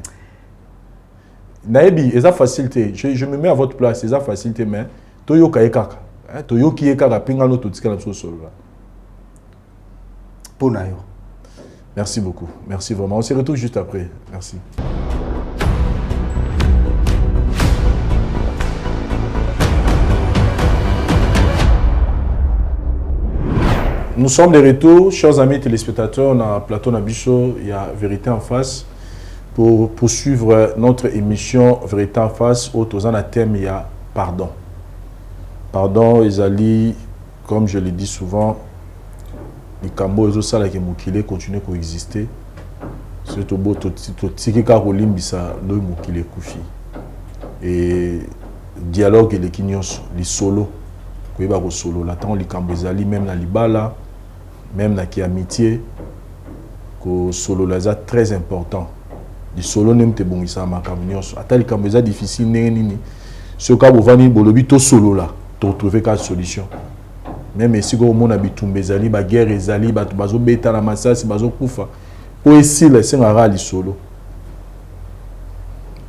naebi eza facilité je me mets à votre place eza facilité mais to yoka e kaka to yoki e kaka pinga no to tika na solo. Ponayo. Merci beaucoup. Merci vraiment. On se retrouve juste après. Merci. Nous sommes de retour, chers amis téléspectateurs, on a plateau Nabicho, il y a Vérité en face. Pour poursuivre notre émission Vérité en face, autour d'un thème, il y a pardon. Pardon, Ezali, comme je le dis souvent, les Cambo et ça qui mukile continuent à exister. Surtout beau tiki karolim bisa le mukile kufi. Et dialogue et les kinyos, les solos, quoi va solo. Là tant les Cambo ezali même na libala, même na qui amitié, que solo là c'est très important. Les solos n'aiment te bon isa makamunios. Ata les Cambo ezali difficile nini. Ce cas vous vani bolobi to solo là, to trouver une solution. Même si vous avez des la guerre, des bazo beta la massage, bazo kufa. Pour ici, c'est un râle solo.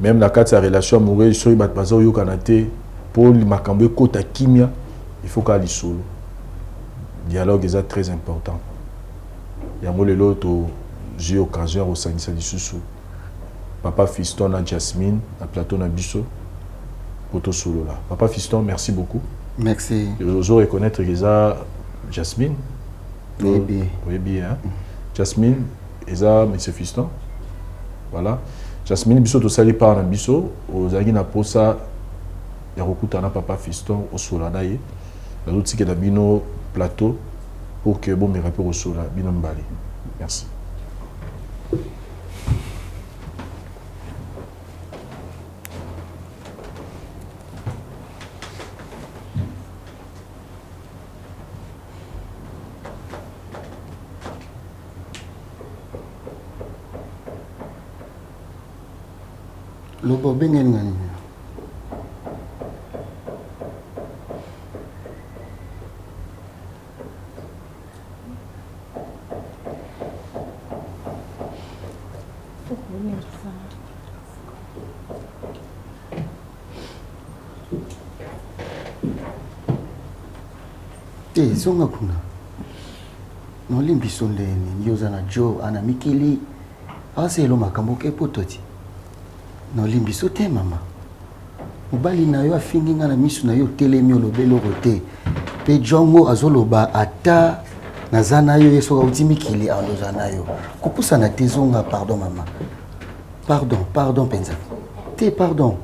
Même la carte de relation amoureuse, sur les bazo yo kanate, pour les makambe kota kimia, il faut qu'elle solo. Le dialogue est très important. Il y a l'autre, j'ai occasion au Sanissa Sous. Papa Fiston à Jasmine, à plateau na Bisso, pour solo là. Papa Fiston, merci beaucoup. Merci. Je veux reconnaître Isa Jasmine. Oui, bien. Oui, bien. Jasmine, Isa, M. Fiston. Voilà. Jasmine biso to sali par na biso ozaki na posa ya kokutana papa Fiston au solana ye na l'autre na bino plateau pour que bon me rappelle au sola bino mbali. Merci. Lobo bengen ngani. Zonga kuna. Nolimbi sondeni nyoza na Joe ana mikili. Ase lo makambo ke pototi. Nolimbi sote mama. Mobali na yo afingi nga na misu na yo telemi olobelo rote. Pe jongo azoloba ata nazana yo yeso ka utimikili aloza na yo. Kupusa na tezonga pardon mama. Pardon penza. Te pardon.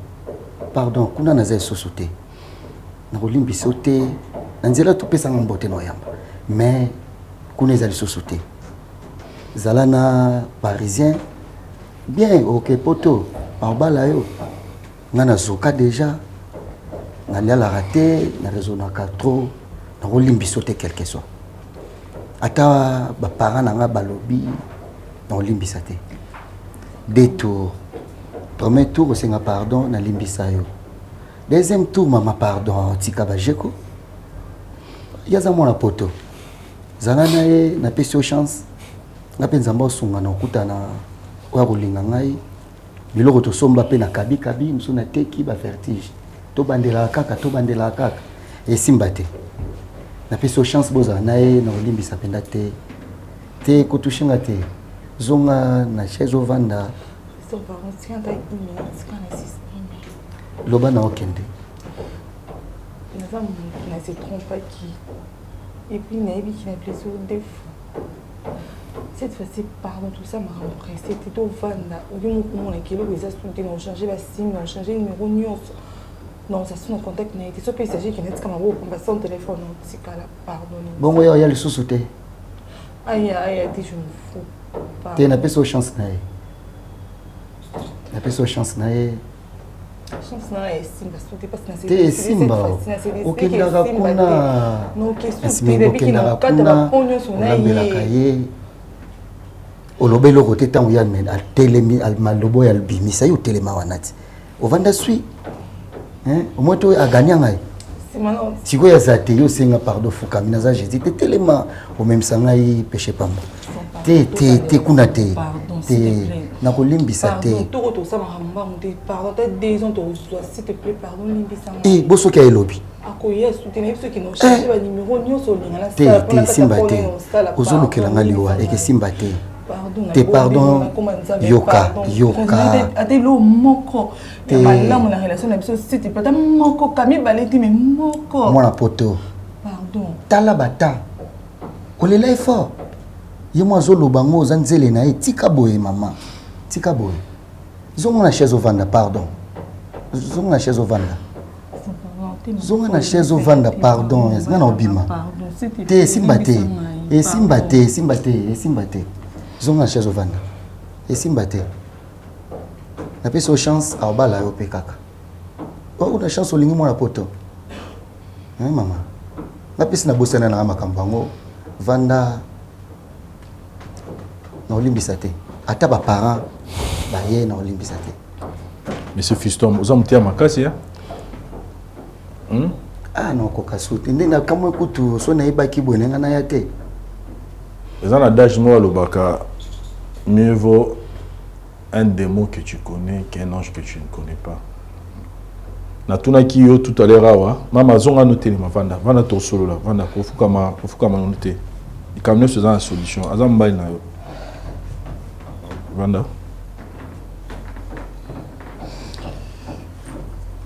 Kuna na za sosote. Na olimbi sote. Nanzela tu pesa ngambote no yamba. Mais kuna za sosote. Zalana parisien bien OK poto. Bala yo ngana zoka déjà ngalia la raté na raison na trop na olimbi sauter quelque soit ata ba parents na nga balobi na olimbi saté détour premier tour c'est nga pardon na limbisa yo deuxième tour mama pardon tika ba jeko yaza mona poto zana na ye na pesi chance na penza mbosunga na okutana wa kolinga ngai biloko to somba pe na kabi musu na teki ba vertige to bandela kaka et simbate na peso chance boza nae na olimbi sapenda te ko tushinga te zonga na chaise ovanda so ba mutsikanta loba na okende na se trompe pas qui et puis naebi qui n'a plaisir des fois. Cette fois-ci, pardon, tout ça m'a empressé. C'était au Vanda. Au lieu de mon kilo, ils ont changé la SIM, ils ont changé le numéro nuance. Non, ça sonne en contact. Il était sûr qu'il s'agit qu'il y a un passer au téléphone. C'est cas là, pardon. Bon, il y a le sous-souté. Aïe, je me fous. Tu n'as pas de chance. Tu n'as pas de chance. Chance na Simba, c'était pas na Te Simba. Okendaka kuna. No kesu te bebi ki na kata ba ponyo sona ye. Olobelo kote tango ya men al telemi al malobo ya bimisa yo telema wanati. Ovanda sui. Omoto aganya ngai. Siko ya zate yo senga pardon fukamina za Jésus te telema o même sanga yi péché pamba. Te kuna te. Te na kolimbisa te. Pardon, t'as des ans s'il te plaît, pardon, limbisa. Eh, boso kia elobi. Akoya soutenir ceux qui n'ont changé ba numéro nyonso lingala sala. Te simba te. Ozolo kelanga liwa eke simba te. Te pardon yoka. Ate lo moko. Te malamu na relation na biso s'il te plaît, moko kami baleti mais moko. Mwana poto. Pardon. Tala bata. Olela effort. Yemo azolo bango zanzele na etika boye mama. Tika boye. Zonga na chaise ovanda pardon. Zonga na chaise ovanda. Zonga na chaise ovanda pardon. Zonga na obima. Te simbate. E simbate. Zonga na chaise ovanda. E simbate. Na peso chance a obala yo pe kaka. O na chance olingi mwana poto. Mama. Na pesi na bosana na makambango vanda na olimbisa te. Ata ba parents baye na olimbisa te. Monsieur Fiston, vous avez makasi ya? Ah non kokasuti. Ndena kamwe kutu so na ibaki bonenga na yate. Dans l'adage moi le baka mieux vaut un démon que tu connais qu'un ange que tu ne connais pas. Na tuna kiyo tout à l'heure awa, mama zonga noté ma vanda to solo la, vanda kofuka ma noté. Ikamne faisant la solution. Azamba na yo. Vanda.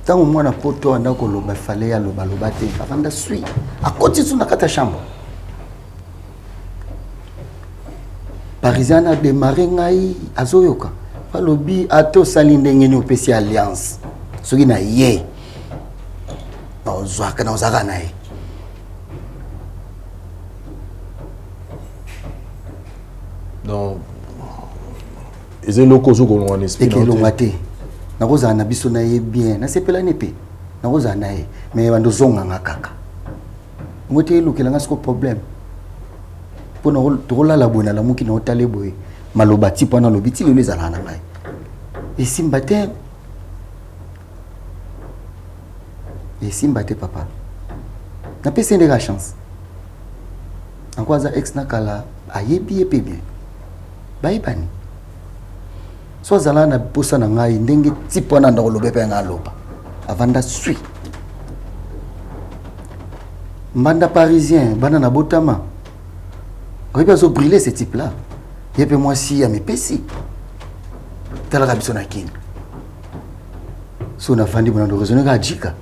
Tango mwana poto anda koloba fale ya loba te avanda sui akoti tuna kata chambre parisien a démarré ngai azoyoka papa lobi ato sali ndenge ni opesi alliance soki na ye ozwaka na ozaka na ye donc ils ont loko zo ko en esprit et longa te na kozala na biso na ye bien na sepelani pe na kozala na ye mais bando zonganga kaka ngote elukelanga siko problème mpona tokolala boye na lamuki na otale boye maloba ti mpona lobi ti lelo ezalaka na ngai esimba te papa napesi ye ndeka chance anko aza ex nakala ayebi ye mpe bien bayebani so azala na posa na ngai ndenge ti mpona ndako lobe mpe nga aloba avanda sui mbanda parisien bana na botama oyebi azobriller ce type là ye mpe mwasi ya mipesi talaka biso na kini so navandi bona ndo raisonne ka jika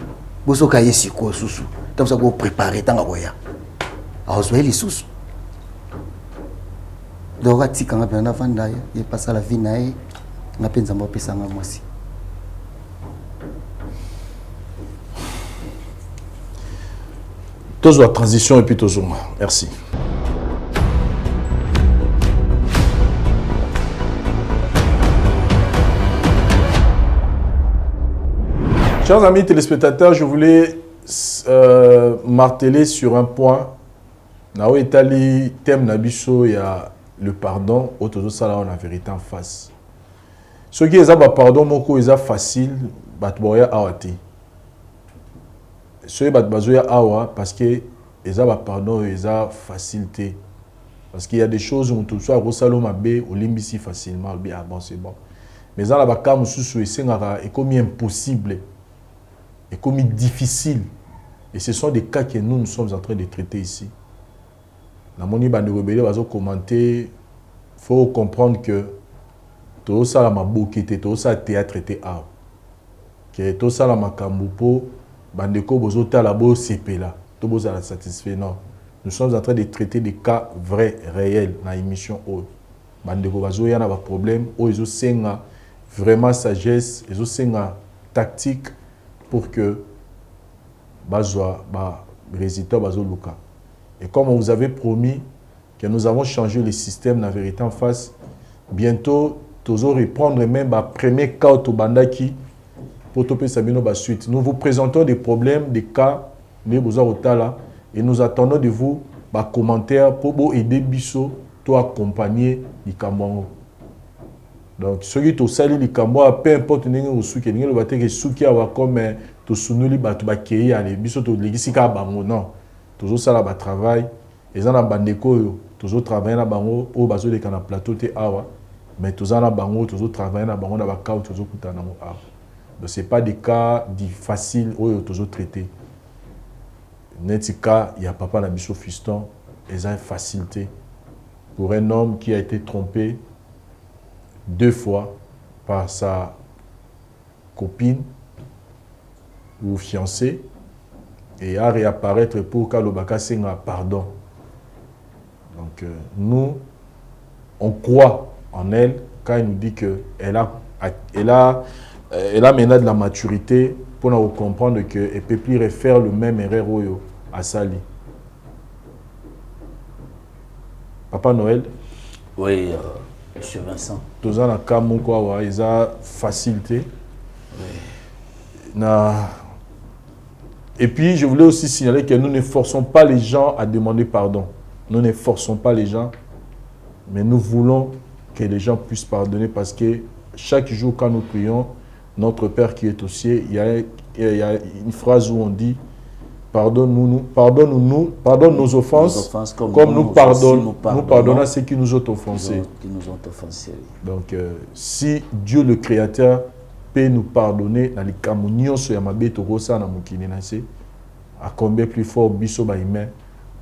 bosoka ye sikoyo susu ntango koprépare ntanga koya azwa ye lisusu donc atikanga mpena navanda ye pasa la vie na ye nga mpe nzambe apesanga mwasi tozwa transition et puis tozonga merci. Chers amis téléspectateurs, je voulais marteler sur un point. Nao etali thème nabiso ya le pardon autozo sala on la vérité en face. Ce qui est ça pardon moko est facile batboya awati. Ce bat bazoya awa parce que eza pardon eza facilité. Parce qu'il y a des choses où tout soit rosalo mabe ou limbisi facilement bien bon c'est bon. Mais ça la baka mususu esengaka et comme impossible. Et comme difficile. Et ce sont des cas que nous sommes en train de traiter ici. Dans mon bande de rebelle, on va commenter. Il faut comprendre que tout ça, tout ça, théâtre était art. Que tout ça, la makambupo, bande ko bozota la bo CP là. Tout boza la satisfait non. Nous sommes en train de traiter des cas vrais, réels dans l'émission haute. Bande ko bazo yana ba problème, o ils senga vraiment sagesse, ils senga tactique. Pour que Bazwa, résultat Bazoluka. Et comme on vous avait promis que nous avons changé le système, la vérité en face, bientôt, nous allons reprendre même le premier cas au Bandaki pour topé Sabino suite. Nous vous présentons des problèmes, des cas, et nous attendons de vous des commentaires pour aider Bisso à accompagner les Cambongo. Donc, ceux qui ont sali les Cambongo, peu importe où souki, le bateau qui souki a comme tout sunuli batu bakei ale biso to legisika bango non toujours ça là travail les en bandeko toujours travailler na bango o bazo de kana plateau te awa mais tous en bango toujours travailler na bango na ba cas toujours kutana mo awa donc c'est pas des cas faciles o toujours traiter netika il y a papa na biso fiston et une facilité pour un homme qui a été trompé 2 fois par sa copine ou fiancé et à réapparaître pour Kalobaka Senga pardon. Donc nous, on croit en elle quand elle nous dit qu'elle a maintenant de la maturité pour nous comprendre qu'elle ne peut plus refaire le même erreur à Sali. Papa Noël? Oui, monsieur Vincent. Tous en cas, ils ont facilité. Oui. Et puis, je voulais aussi signaler que nous ne forçons pas les gens à demander pardon. Nous ne forçons pas les gens, mais nous voulons que les gens puissent pardonner parce que chaque jour, quand nous prions, notre Père qui est au ciel, il y a une phrase où on dit pardonne-nous, pardonne nos offenses, comme nous pardonnons à ceux qui nous ont offensés. Donc, si Dieu le Créateur peut nous pardonner dans les communions sur Yamabe Torosa na mukini nase à combien plus fort biso ba humain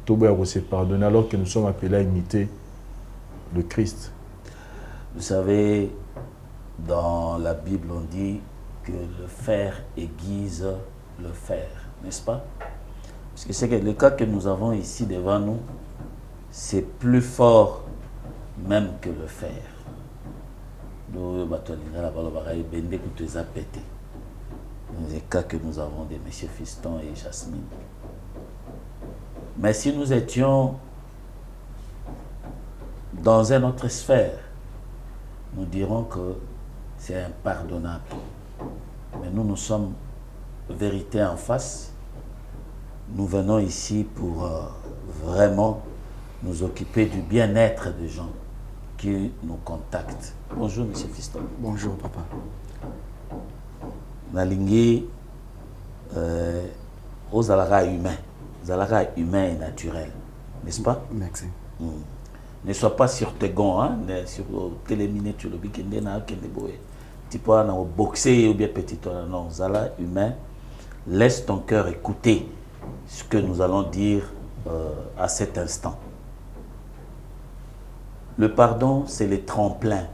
tobo ya se pardonner alors que nous sommes appelés à imiter le Christ. Vous savez, dans la Bible on dit que le fer aiguise le fer, n'est-ce pas? Parce que c'est que le cas que nous avons ici devant nous, c'est plus fort même que le fer. Nous, les cas que nous avons de M. Fiston et Jasmine. Mais si nous étions dans une autre sphère, nous dirons que c'est impardonnable. Mais nous sommes vérité en face. Nous venons ici pour vraiment nous occuper du bien-être des gens qui nous contactent. Bonjour, M. Fiston. Bonjour, papa. Nalingi, aux alara humains. Zalara humain et naturel. N'est-ce pas? Merci. Ne sois pas sur tes gonds, hein, sur téléminé, tu le bikende na kende boé. Tu peux aller boxer ou bien petit non, Zala humain. Laisse ton cœur écouter ce que nous allons dire à cet instant. Le pardon, c'est le tremplin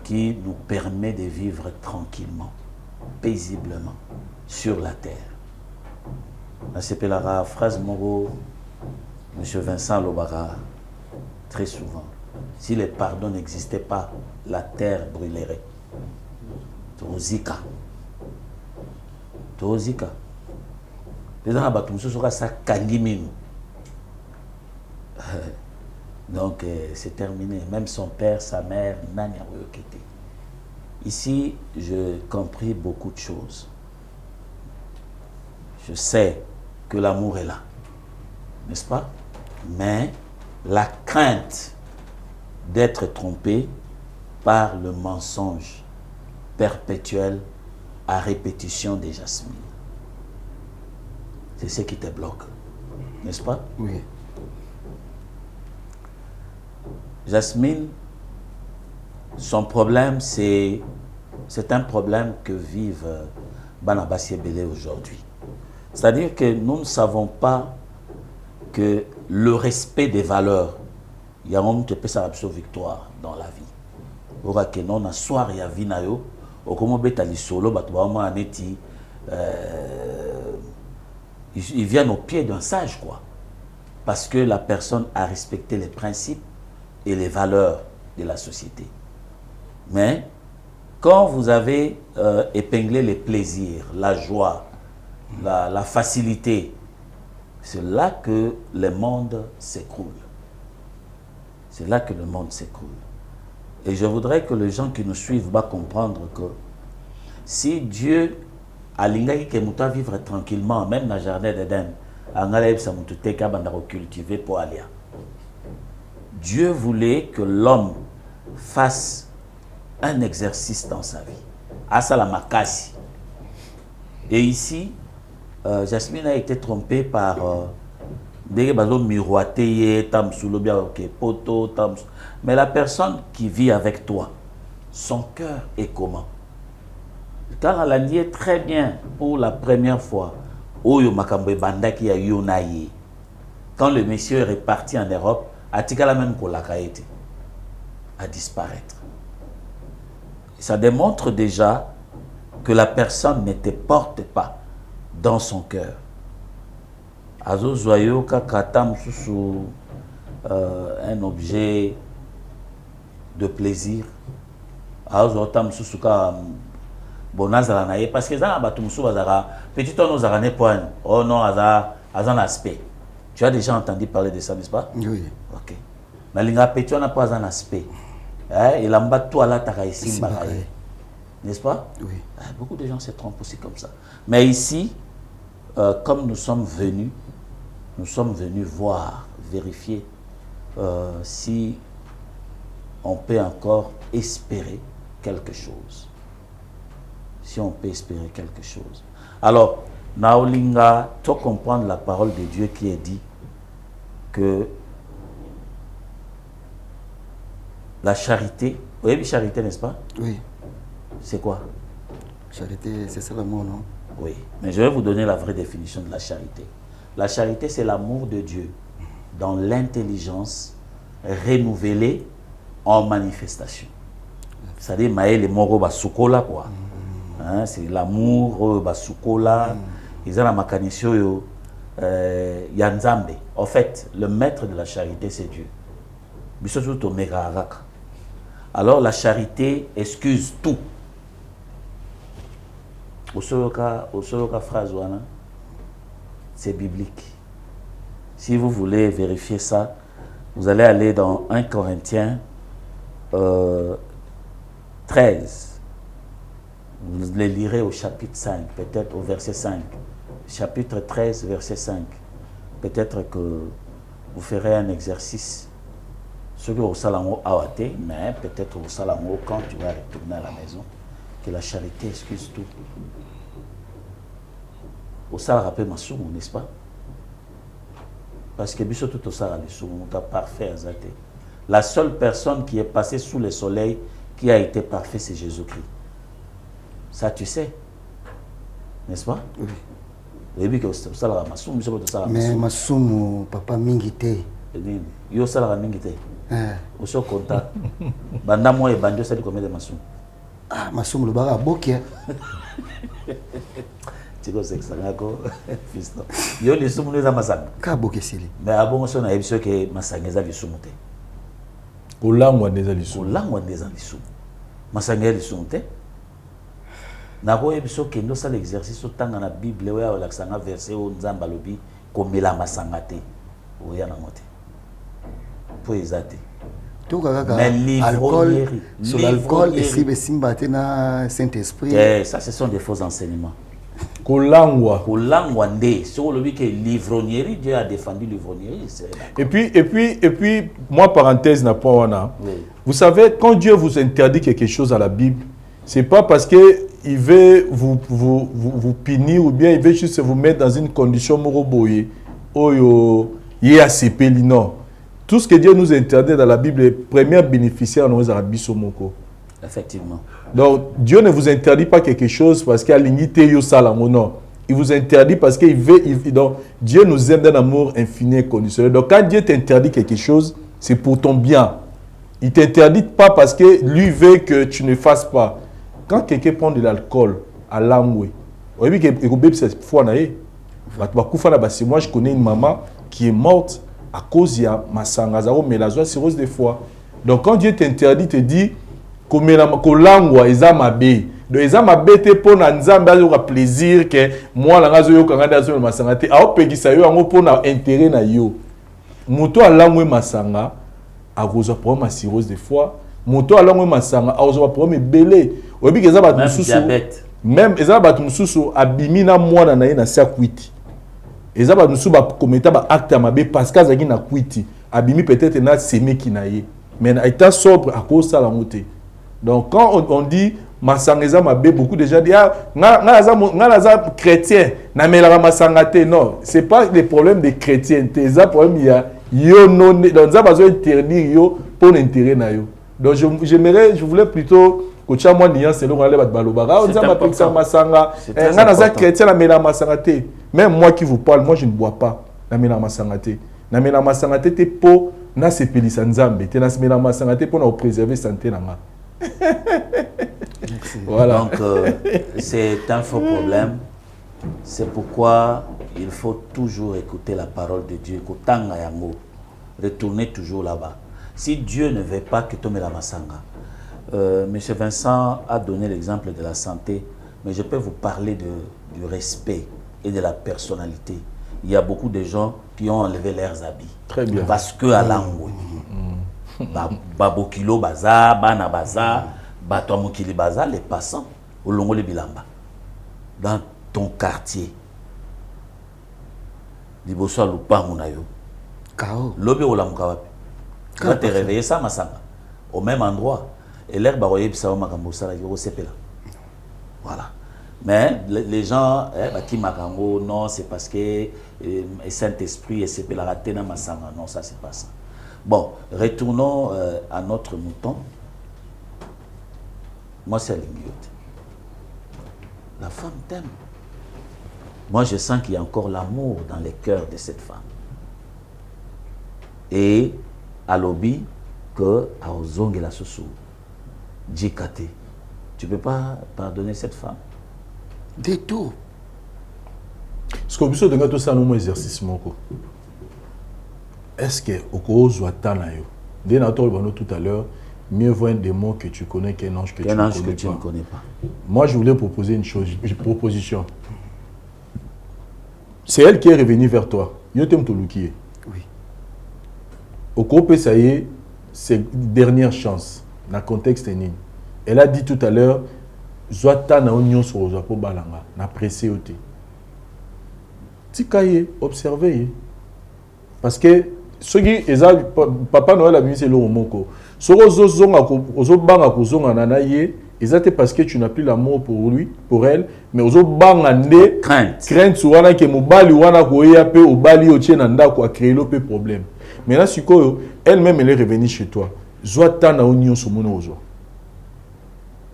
qui nous permet de vivre tranquillement, paisiblement sur la terre. C'est la phrase Moro, M. Vincent Lobara, très souvent. Si le pardon n'existait pas, la terre brûlerait. Tozika. Tozika. Donc c'est terminé. Même son père, sa mère, Nani Aroyokete. Ici, j'ai compris beaucoup de choses. Je sais que l'amour est là, n'est-ce pas? Mais la crainte d'être trompé par le mensonge perpétuel à répétition des Jasmine, c'est ce qui te bloque, n'est-ce pas? Oui. Jasmine, son problème, c'est un problème que vivent Banabassi Belé aujourd'hui. C'est-à-dire que nous ne savons pas que le respect des valeurs, il y a un qui peut s'arrêter victoire dans la vie. Ora que non, na soir il y a vinayo, au comment betali solo, batouama aneti, ils viennent au pied d'un sage, quoi. Parce que la personne a respecté les principes et les valeurs de la société. Mais quand vous avez épinglé les plaisirs, la joie, la facilité, c'est là que le monde s'écroule. C'est là que le monde s'écroule. Et je voudrais que les gens qui nous suivent vont comprendre que si Dieu a l'ingaki que nous vivre tranquillement, même dans le jardin d'Éden, cultiver pour aller. Dieu voulait que l'homme fasse un exercice dans sa vie. Asalamakasi. Et ici, Jasmine a été trompée par des miroiter, mais la personne qui vit avec toi, son cœur est comment? Car elle a nié très bien pour la première fois. Quand le monsieur est reparti en Europe, Atikala même à disparaître. Ça démontre déjà que la personne ne te porte pas dans son cœur. Azo Zoyo Kakatam sous un objet de plaisir. Azo Tam sous Bonazala naye parce que ça batumsu bazara petit on nous a gagné point. Oh non, azan aspect. Tu as déjà entendu parler de ça, n'est-ce pas? Oui. OK. Mais l'inga petit on n'a pas un aspect. Il en bat tout à la taille ici, n'est-ce pas? Oui. Beaucoup de gens se trompent aussi comme ça. Mais ici, comme nous sommes venus voir, vérifier si on peut encore espérer quelque chose. Si on peut espérer quelque chose. Alors, Naolinga, tu comprendre la parole de Dieu qui est dit que la charité, vous avez vu charité, n'est-ce pas? Oui. C'est quoi? Charité, c'est ça l'amour, non? Oui, mais je vais vous donner la vraie définition de la charité. La charité, c'est l'amour de Dieu dans l'intelligence renouvelée en manifestation. C'est-à-dire, Maël et Moro Basukola, quoi. Hein, c'est l'amour, Basukola, ils ont la makanisio, Yanzambe. En fait, le maître de la charité, c'est Dieu. Bisosu to mega araka. Alors la charité excuse tout. Au soloka phrase, c'est biblique. Si vous voulez vérifier ça, vous allez aller dans 1 Corinthiens 13. Vous les lirez au chapitre 5, peut-être au verset 5. Chapitre 13, verset 5. Peut-être que vous ferez un exercice. Ce que au salon awate, mais peut-être au salon quand tu vas retourner à la maison, que la charité excuse tout. Au salon rappelle ma somme, n'est-ce pas? Parce que biso tout au salon les somme, on parfait azate. La seule personne qui est passée sous le soleil qui a été parfait, c'est Jésus-Christ. Ça tu sais, n'est-ce pas? Oui. Oui, que ça la masum, mais masum papa mingite. Yo ça la mingite. Au so conta. Banda moi et bandio ça dit combien de masum? Ah, masum le bara bokia. Tu vois c'est ça ngako fils non. Yo les sumu les amasanga. Ka bokesili. Mais abongo so na ebiso ke masanga za bisumute. Olangwa neza lisu. Olangwa neza lisu. Masanga lisumute. Nako ebiso ke ndo ça l'exercice tanga na Bible oya olaksanga verset o nzamba lobi komela masanga te. Oya na mote. Pour ezate. Tout kaka alcool sur l'alcool et si besimba na Saint-Esprit. Ça ce sont des faux enseignements. Kolangwa. Kolangwa nde. Sur le but que l'ivrognerie, Dieu a défendu l'ivrognerie. Et puis, moi, parenthèse, n'a pas wana. Oui. Vous savez, quand Dieu vous interdit quelque chose à la Bible, c'est pas parce qu'il veut vous punir ou bien il veut juste vous mettre dans une condition moroboye. Oyo, yasepeli, non. Tout ce que Dieu nous interdit dans la Bible, le premier bénéficiaire, nous a bisomoko. Effectivement. Donc, Dieu ne vous interdit pas quelque chose parce qu'il y a l'unité yosalamo, non. Il vous interdit parce qu'il veut. Donc, Dieu nous aime d'un amour infini et conditionnel. Donc, quand Dieu t'interdit quelque chose, c'est pour ton bien. Il ne t'interdit pas parce que lui veut que tu ne fasses pas. Quand quelqu'un prend de l'alcool à l'angoué, vous voyez que c'est fois moi, je connais une maman qui est morte à cause de ma sangazaro, mais la joie cirrhose des fois. Donc, quand Dieu t'interdit, te dit, kolangwa ezamabe do ezamabe te pona nzambe azoka plaisir que moi la ngazo yo kanga dazo masanga te a opekisa yo yango pona intérêt na yo moto alangwe masanga akozwa problème cirrhose des fois moto alangwe masanga akozwa problème belé obi keza ba mususu même eza ba mususu abimi na mwana na ye na sia kwiti eza ba mususu ba kometa ba acte mabe parce que azaki na kwiti abimi peut-être na semeki na ye mais étant sobre à cause ça la moté. Donc quand on dit masangeza mabe, beaucoup de gens disent ah chrétien na melaka masangate. Non, c'est pas des problèmes de chrétien, c'est un problème il y a yo non donc ça besoin interdire yo pour l'intérêt na yo. Donc je voulais plutôt que tu as moi nuance selon les balobara on dit ça masanga ngana chrétien na melaka masangate. Même moi qui vous parle, moi je ne bois pas na melaka masangate. Na melaka masangate te po na sepelisa nzambe te na melaka masangate pour na préserver santé na nga. Voilà. Donc, c'est un faux problème. C'est pourquoi il faut toujours écouter la parole de Dieu. Retourner toujours là-bas. Si Dieu ne veut pas que tu me la masanga, M. Vincent a donné l'exemple de la santé, mais je peux vous parler du respect et de la personnalité. Il y a beaucoup de gens qui ont enlevé leurs habits. Très bien. Parce que à l'angle. Babokilo baza, bana baza, batomokili baza, les passants, au longo les bilamba. Dans ton quartier, liboso lupangu na yo. Kao. Lobe olamuka wapi. Tu vas te réveiller ça masanga. Au même endroit. Et l'air baroye pisa makambo sala yo sepela. Voilà. Mais les gens, qui makambo, non, c'est parce que Saint-Esprit et sepela raté na masanga. Non, ça c'est pas ça. Bon, retournons à notre mouton. Moi, c'est l'ingiote. La femme t'aime. Moi, je sens qu'il y a encore l'amour dans les cœurs de cette femme. Et à l'obi, que à Ozong et la Soussou, Djikate, tu ne peux pas pardonner cette femme. Du tout. Ce qu'on peut dire, tout ça, c'est un exercice. Est-ce que au cause ou attend yo dès tout à l'heure mieux vaut un démon que tu connais qu'un ange que tu ne connais pas. Moi, je voulais proposer une proposition. C'est elle qui est revenue vers toi. Yo t'aime Toluki. Oui. Au groupe, ça y est, c'est une dernière chance. Dans le contexte, elle a dit tout à l'heure, Zoata na union sur le Japon balanga, na pressé au thé. Tikaye, observez. Parce que ceux qui Papa Noël a mis c'est le moko. Soro zozonga ozo banga kozonga na naye, exact parce que tu n'as plus l'amour pour lui, pour elle, mais ozo banga ne crainte wana ke mobali wana ko ya pe obali o tiena ndako a créer le problème. Maintenant sikoyo, elle-même elle est revenue chez toi. Zoata na union sur mon ozo.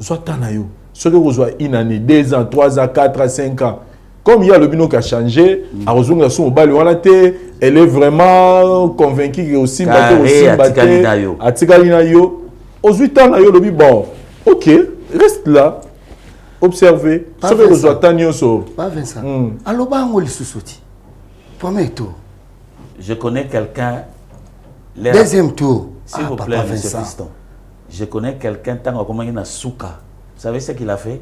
Zoata na yo. Ce que vous avez une année, 2 ans, 3 ans, 4 ans, 5 ans. Comme il y a le bino qui a changé, elle est vraiment convaincue que aussi bon, ok, reste là, observez. Ce que vous avez pas Vincent. Alors, premier tour. Je connais quelqu'un. Deuxième tour. S'il vous plaît, monsieur Fiston. Je connais quelqu'un, tant qu'on a Souka. Vous savez ce qu'il a fait?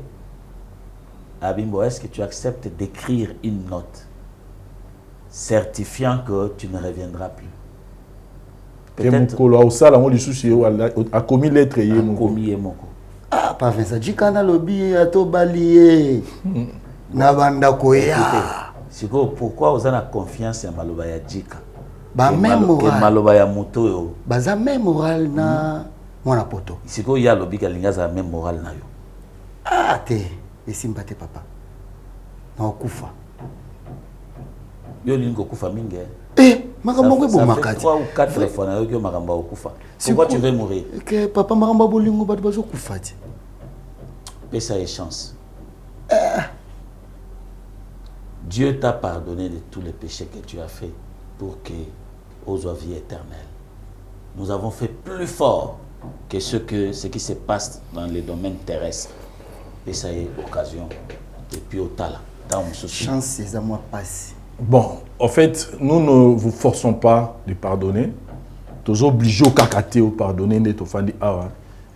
Abimbo, est-ce que tu acceptes d'écrire une note certifiant que tu ne reviendras plus? Peut-être. A commis l'être. Ah, pas Vincent. Jikana lobi ato balié. Nabanda koya. Pourquoi vous avez confiance en Malobaya Jika? Ba même moral. Malobaya Moto. Baza même moral na mwana poto. Siko ya lobi kalingaza même moral na yo. Ah, te. Et Simbate papa. Non, Koufa. Yo lingo Koufa minge. Makambo bo makati. 3 ou 4 fois na yo makambo Koufa. Pourquoi tu veux mourir? Que papa makambo bolingo ba bazo Koufa ti. Mais ça est chance. Dieu t'a pardonné de tous les péchés que tu as fait pour que aux vie éternelle. Nous avons fait plus fort que ce qui se passe dans les domaines terrestres. Et ça est occasion. Et puis au tala. Chance, c'est à moi passer. Bon, en fait, nous ne vous forçons pas de pardonner. Nous obligés au kakate au pardonner de tofandi awa.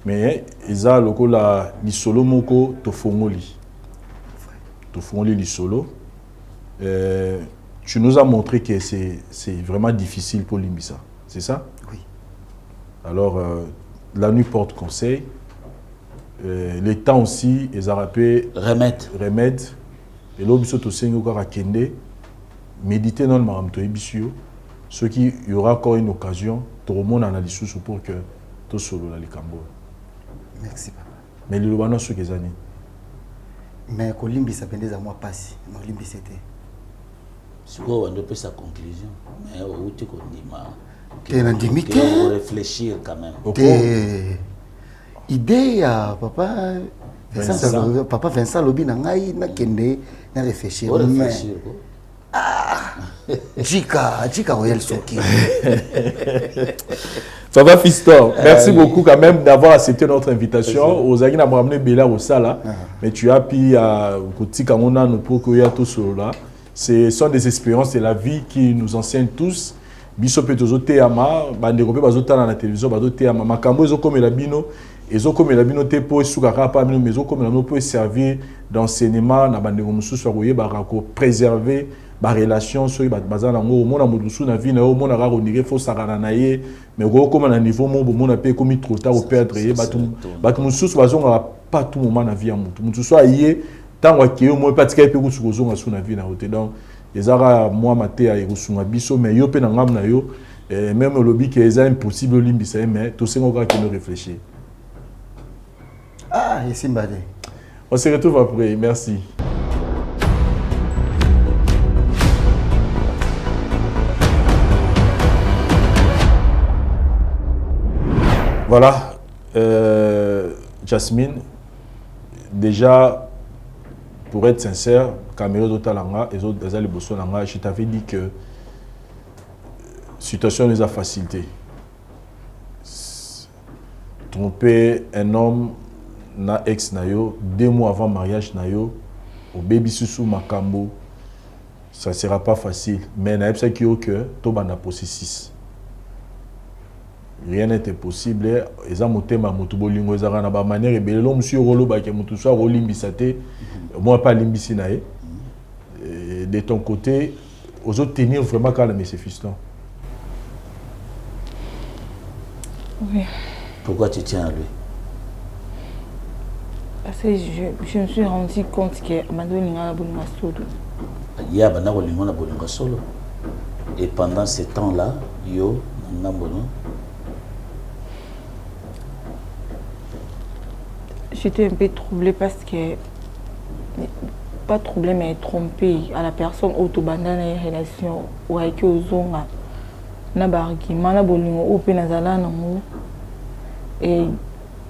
Mais isa loko la li solo moko tofongoli. Tofongoli li solo. Tu nous as montré que c'est vraiment difficile pour Limbisa. C'est ça? Oui. Alors, la nuit porte conseil. Les temps aussi, ils ont rappelé remède. Et là, ils ont méditer dans le maramto ebisio. Ce qui y aura encore une occasion, tout le monde analyse pour que tout solo la likambo. Merci papa. Mais le lobano sur les années. Mais quand Limbi ça pendait à moi passer, non Limbi c'était. Sur quoi on peut sa conclusion. Mais où tu connais ma. T'es dans limite. Réfléchir quand même. Idée à papa Vincent. Papa Vincent lobi na ngai na kende na réfléchir. Jika Royal Soki. Papa Fiston, merci beaucoup quand même d'avoir accepté notre invitation. Aux Agina m'a ramené Bella au Sala, mais tu as pu à côté Kamona nous pour que tout cela. Ce sont des expériences de la vie qui nous enseignent tous. Biso petozo teama, bande kopé bazota na télévision, bazo teama, makambo ezo comme la bino. Ils ont comme la binoté pour mais ils ont comme la pour servir d'enseignement na bande musu soye barako préserver ba relation sur ba bazana ngo mona mudusu na vie na o mona raro nige fo sakana na ye mais go comme na niveau mo bo mona pe comme trop tard au perdre ye batu musu bazonga pas tout moment na vie ya mutu mutu so aye tango ke yo mo patika pe kusu kozonga su na vie na hote donc les ara moi maté ya rusunga biso mais yo pe na ngam na yo même le lobby que est impossible limbisa mais tout ce qu'on va qui nous réfléchir. Ah, ici Mbade. On se retrouve après, merci. Voilà, Jasmine, déjà, pour être sincère, Caméro d'Otalanga et autres des Bossonanga, je t'avais dit que la situation nous a facilité. Tromper un homme, na ex na yo 2 mois avant mariage na yo au baby susu makambo ça sera pas facile mais na epsa ki yo que to banda processus rien n'était possible. Eza motema moto bolingo eza na ba manière ebele lo monsieur rolo ba ke moto so rolimbisa te moi pas limbisi na ye. De ton côté aux autres tenir vraiment quand le monsieur Fiston. Oui. Pourquoi tu tiens à lui? Parce que je me suis rendu compte que Amado Linga Bolinga Solo. Il y a Bana Bolinga Solo. Et pendant ce temps-là, yo Nambono. J'étais un peu troublée parce que pas troublée mais trompée à la personne autobanda na relation ou avec ozonga na barki mana bolingo ou pe nazala nango. Et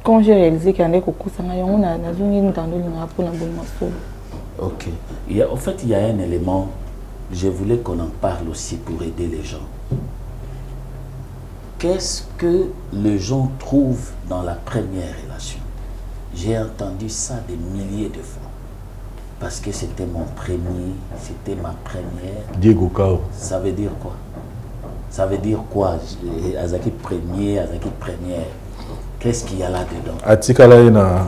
quand j'ai réalisé qu'il y a des cocos, ok. En fait, il y a un élément, je voulais qu'on en parle aussi pour aider les gens. Qu'est-ce que les gens trouvent dans la première relation? J'ai entendu ça des milliers de fois. Parce que c'était mon premier, c'était ma première. Diego Cao. Ça veut dire quoi? Ça veut dire quoi? Azaki premier, Azaki première. Qu'est-ce qu'il y a là-dedans? Atikala na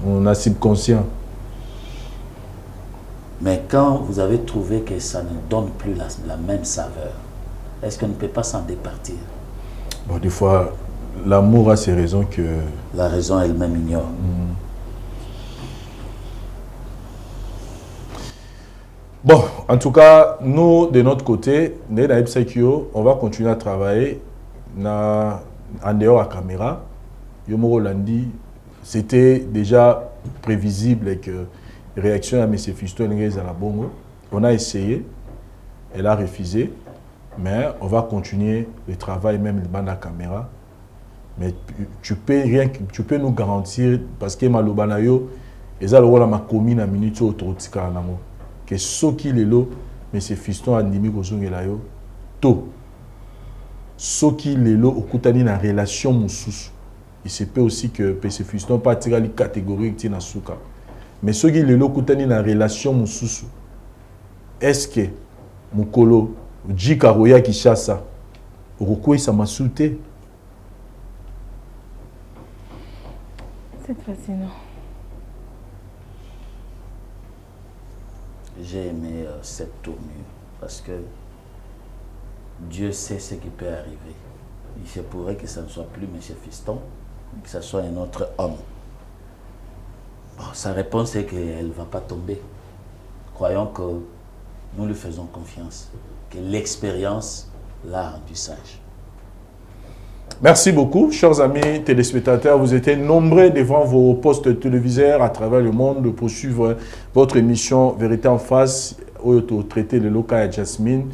on a subconscient. Mais quand vous avez trouvé que ça ne donne plus la même saveur, est-ce qu'on ne peut pas s'en départir? Bon, des fois, l'amour a ses raisons que... La raison elle-même ignore. Bon, en tout cas, nous, de notre côté, on va continuer à travailler en dehors à caméra. Yomoro Landi, c'était déjà prévisible que la réaction à M. Fiston à la Bongo. On a essayé, elle a refusé, mais on va continuer le travail même de la caméra. Mais tu peux nous garantir, parce que Malobanayo, ils ont ma commune à minute autour que ce qui est là, M. Fiston a dit que tout. Ce qui est là, au koutani na relation moussous. Il se peut aussi que M. Fiston pas tirer les catégories qui na souka. Mais ce qui est là, au koutani na relation moussous. Est-ce que Mukolo, Djika Roya qui chasse ça, Roko ça m'a sauté? C'est fascinant. J'ai aimé cette tournure parce que Dieu sait ce qui peut arriver. Il se pourrait que ça ne soit plus M. Fiston, que ce soit un autre homme. Bon, sa réponse est qu'elle ne va pas tomber. Croyons que nous lui faisons confiance, que l'expérience l'a rendu sage. Merci beaucoup, chers amis téléspectateurs. Vous étiez nombreux devant vos postes téléviseurs à travers le monde pour suivre votre émission Vérité en face, au traité de Loka et Jasmine.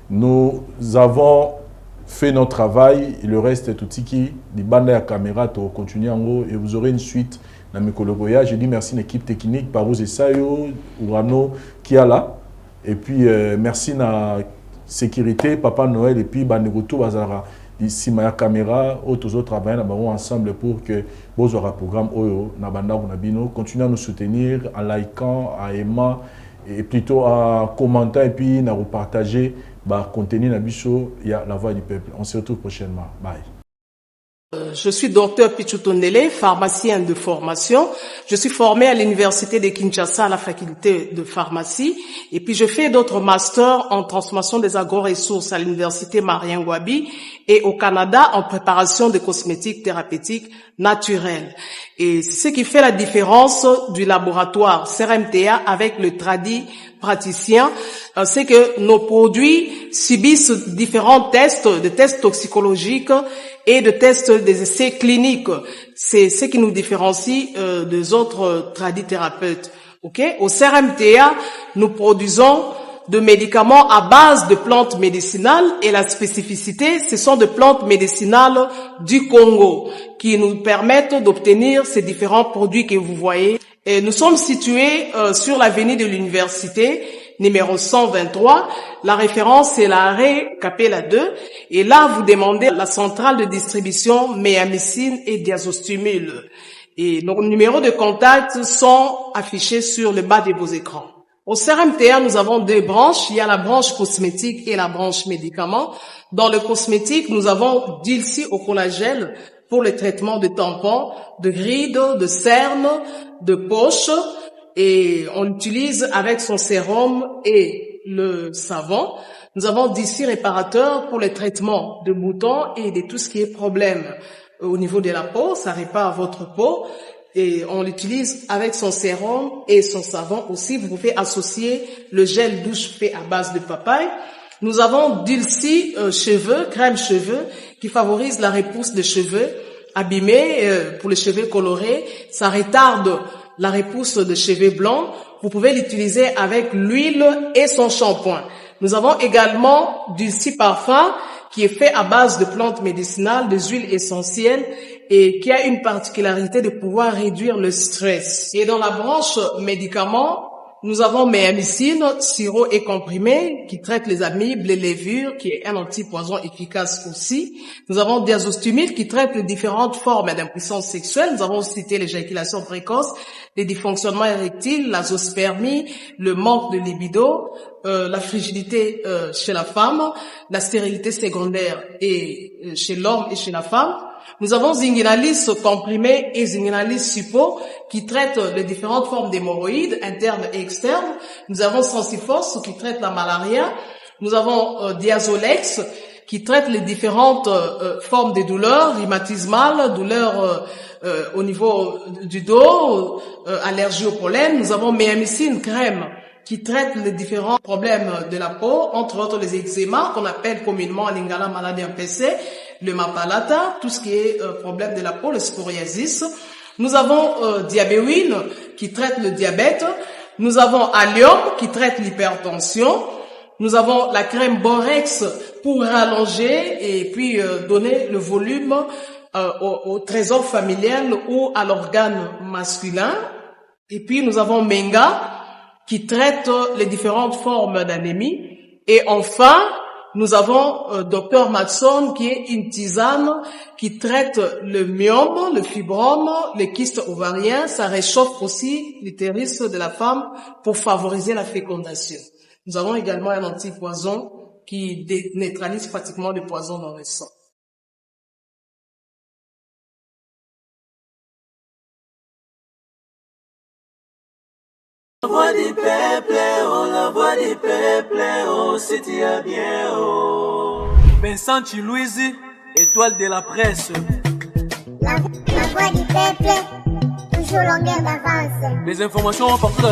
Nous avons fait notre travail. Le reste est tout ce qui est bande à caméra pour continuer en haut et vous aurez une suite dans mes collègues. Je dis merci à l'équipe technique, Parouze Sayo, Urano qui est là. Et puis merci à la sécurité, Papa Noël et puis Banegoto Bazara. Ici, ma caméra, autres travaillent ensemble pour que vous ayez un programme Oyo, continuez à nous soutenir en likant, en aimant, et plutôt en commentant et puis à partager le contenu de la voix du peuple. On se retrouve prochainement. Bye. Je suis docteur Pichutondele, pharmacien de formation. Je suis formé à l'université de Kinshasa à la faculté de pharmacie. Et puis je fais d'autres masters en transformation des agro-ressources à l'université Marien Ngouabi et au Canada en préparation de cosmétiques thérapeutiques naturelles. Et c'est ce qui fait la différence du laboratoire CRMTA avec le tradi praticien, c'est que nos produits subissent différents tests, des tests toxicologiques et de tests des essais cliniques. C'est ce qui nous différencie des autres tradithérapeutes. Okay? Au CRMTA, nous produisons de médicaments à base de plantes médicinales et la spécificité, ce sont des plantes médicinales du Congo qui nous permettent d'obtenir ces différents produits que vous voyez. Et nous sommes situés sur l'avenue de l'université, numéro 123. La référence est l'arrêt Capella 2. Et là, vous demandez la centrale de distribution méamycine et diazostimule. Et nos numéros de contact sont affichés sur le bas de vos écrans. Au CRMTA, nous avons 2 branches. Il y a la branche cosmétique et la branche médicaments. Dans le cosmétique, nous avons Dilsi au collagène pour le traitement de tampons, de rides, de cernes, de poches. Et on l'utilise avec son sérum et le savon. Nous avons Dilsi réparateur pour le traitement de boutons et de tout ce qui est problème au niveau de la peau. Ça répare votre peau. Et on l'utilise avec son sérum et son savon aussi. Vous pouvez associer le gel douche fait à base de papaye. Nous avons Dilsi cheveux, crème cheveux, qui favorise la repousse des cheveux abîmés pour les cheveux colorés. Ça retarde la repousse des cheveux blancs. Vous pouvez l'utiliser avec l'huile et son shampoing. Nous avons également Dilsi parfum, qui est fait à base de plantes médicinales, des huiles essentielles et qui a une particularité de pouvoir réduire le stress. Et dans la branche médicaments, nous avons Méamycine, sirop et comprimé, qui traite les amibes, les levures, qui est un antipoison efficace aussi. Nous avons Diazostimil, qui traite les différentes formes d'impuissance sexuelle. Nous avons cité l'éjaculation précoce, les dysfonctionnements érectiles, la zoospermie, le manque de libido, la frigidité chez la femme, la stérilité secondaire et chez l'homme et chez la femme. Nous avons Zinguinalis comprimé et Zinguinalis suppo qui traitent les différentes formes d'hémorroïdes internes et externes. Nous avons Sensifos qui traite la malaria. Nous avons Diazolex qui traite les différentes formes de douleurs rhumatismales, douleurs au niveau du dos, allergie au pollen. Nous avons Méamycine crème qui traite les différents problèmes de la peau, entre autres les eczémas, qu'on appelle communément en lingala maladie MPC, le mapalata, tout ce qui est problème de la peau, le scoriasis. Nous avons Diabéwine qui traite le diabète. Nous avons Allium qui traite l'hypertension. Nous avons la crème Borex pour rallonger et puis donner le volume au trésor familial ou à l'organe masculin. Et puis nous avons Menga qui traite les différentes formes d'anémie. Et enfin, nous avons Dr Matson qui est une tisane qui traite le myome, le fibrome, les kystes ovariens. Ça réchauffe aussi l'utérus de la femme pour favoriser la fécondation. Nous avons également un antipoison qui neutralise pratiquement le poison dans le sang. La voix du peuple, oh, la voix du peuple, oh, c'est bien, oh. Vincent Chilouise, étoile de la presse. La voix du peuple, toujours longueur d'avance. Les informations partout dans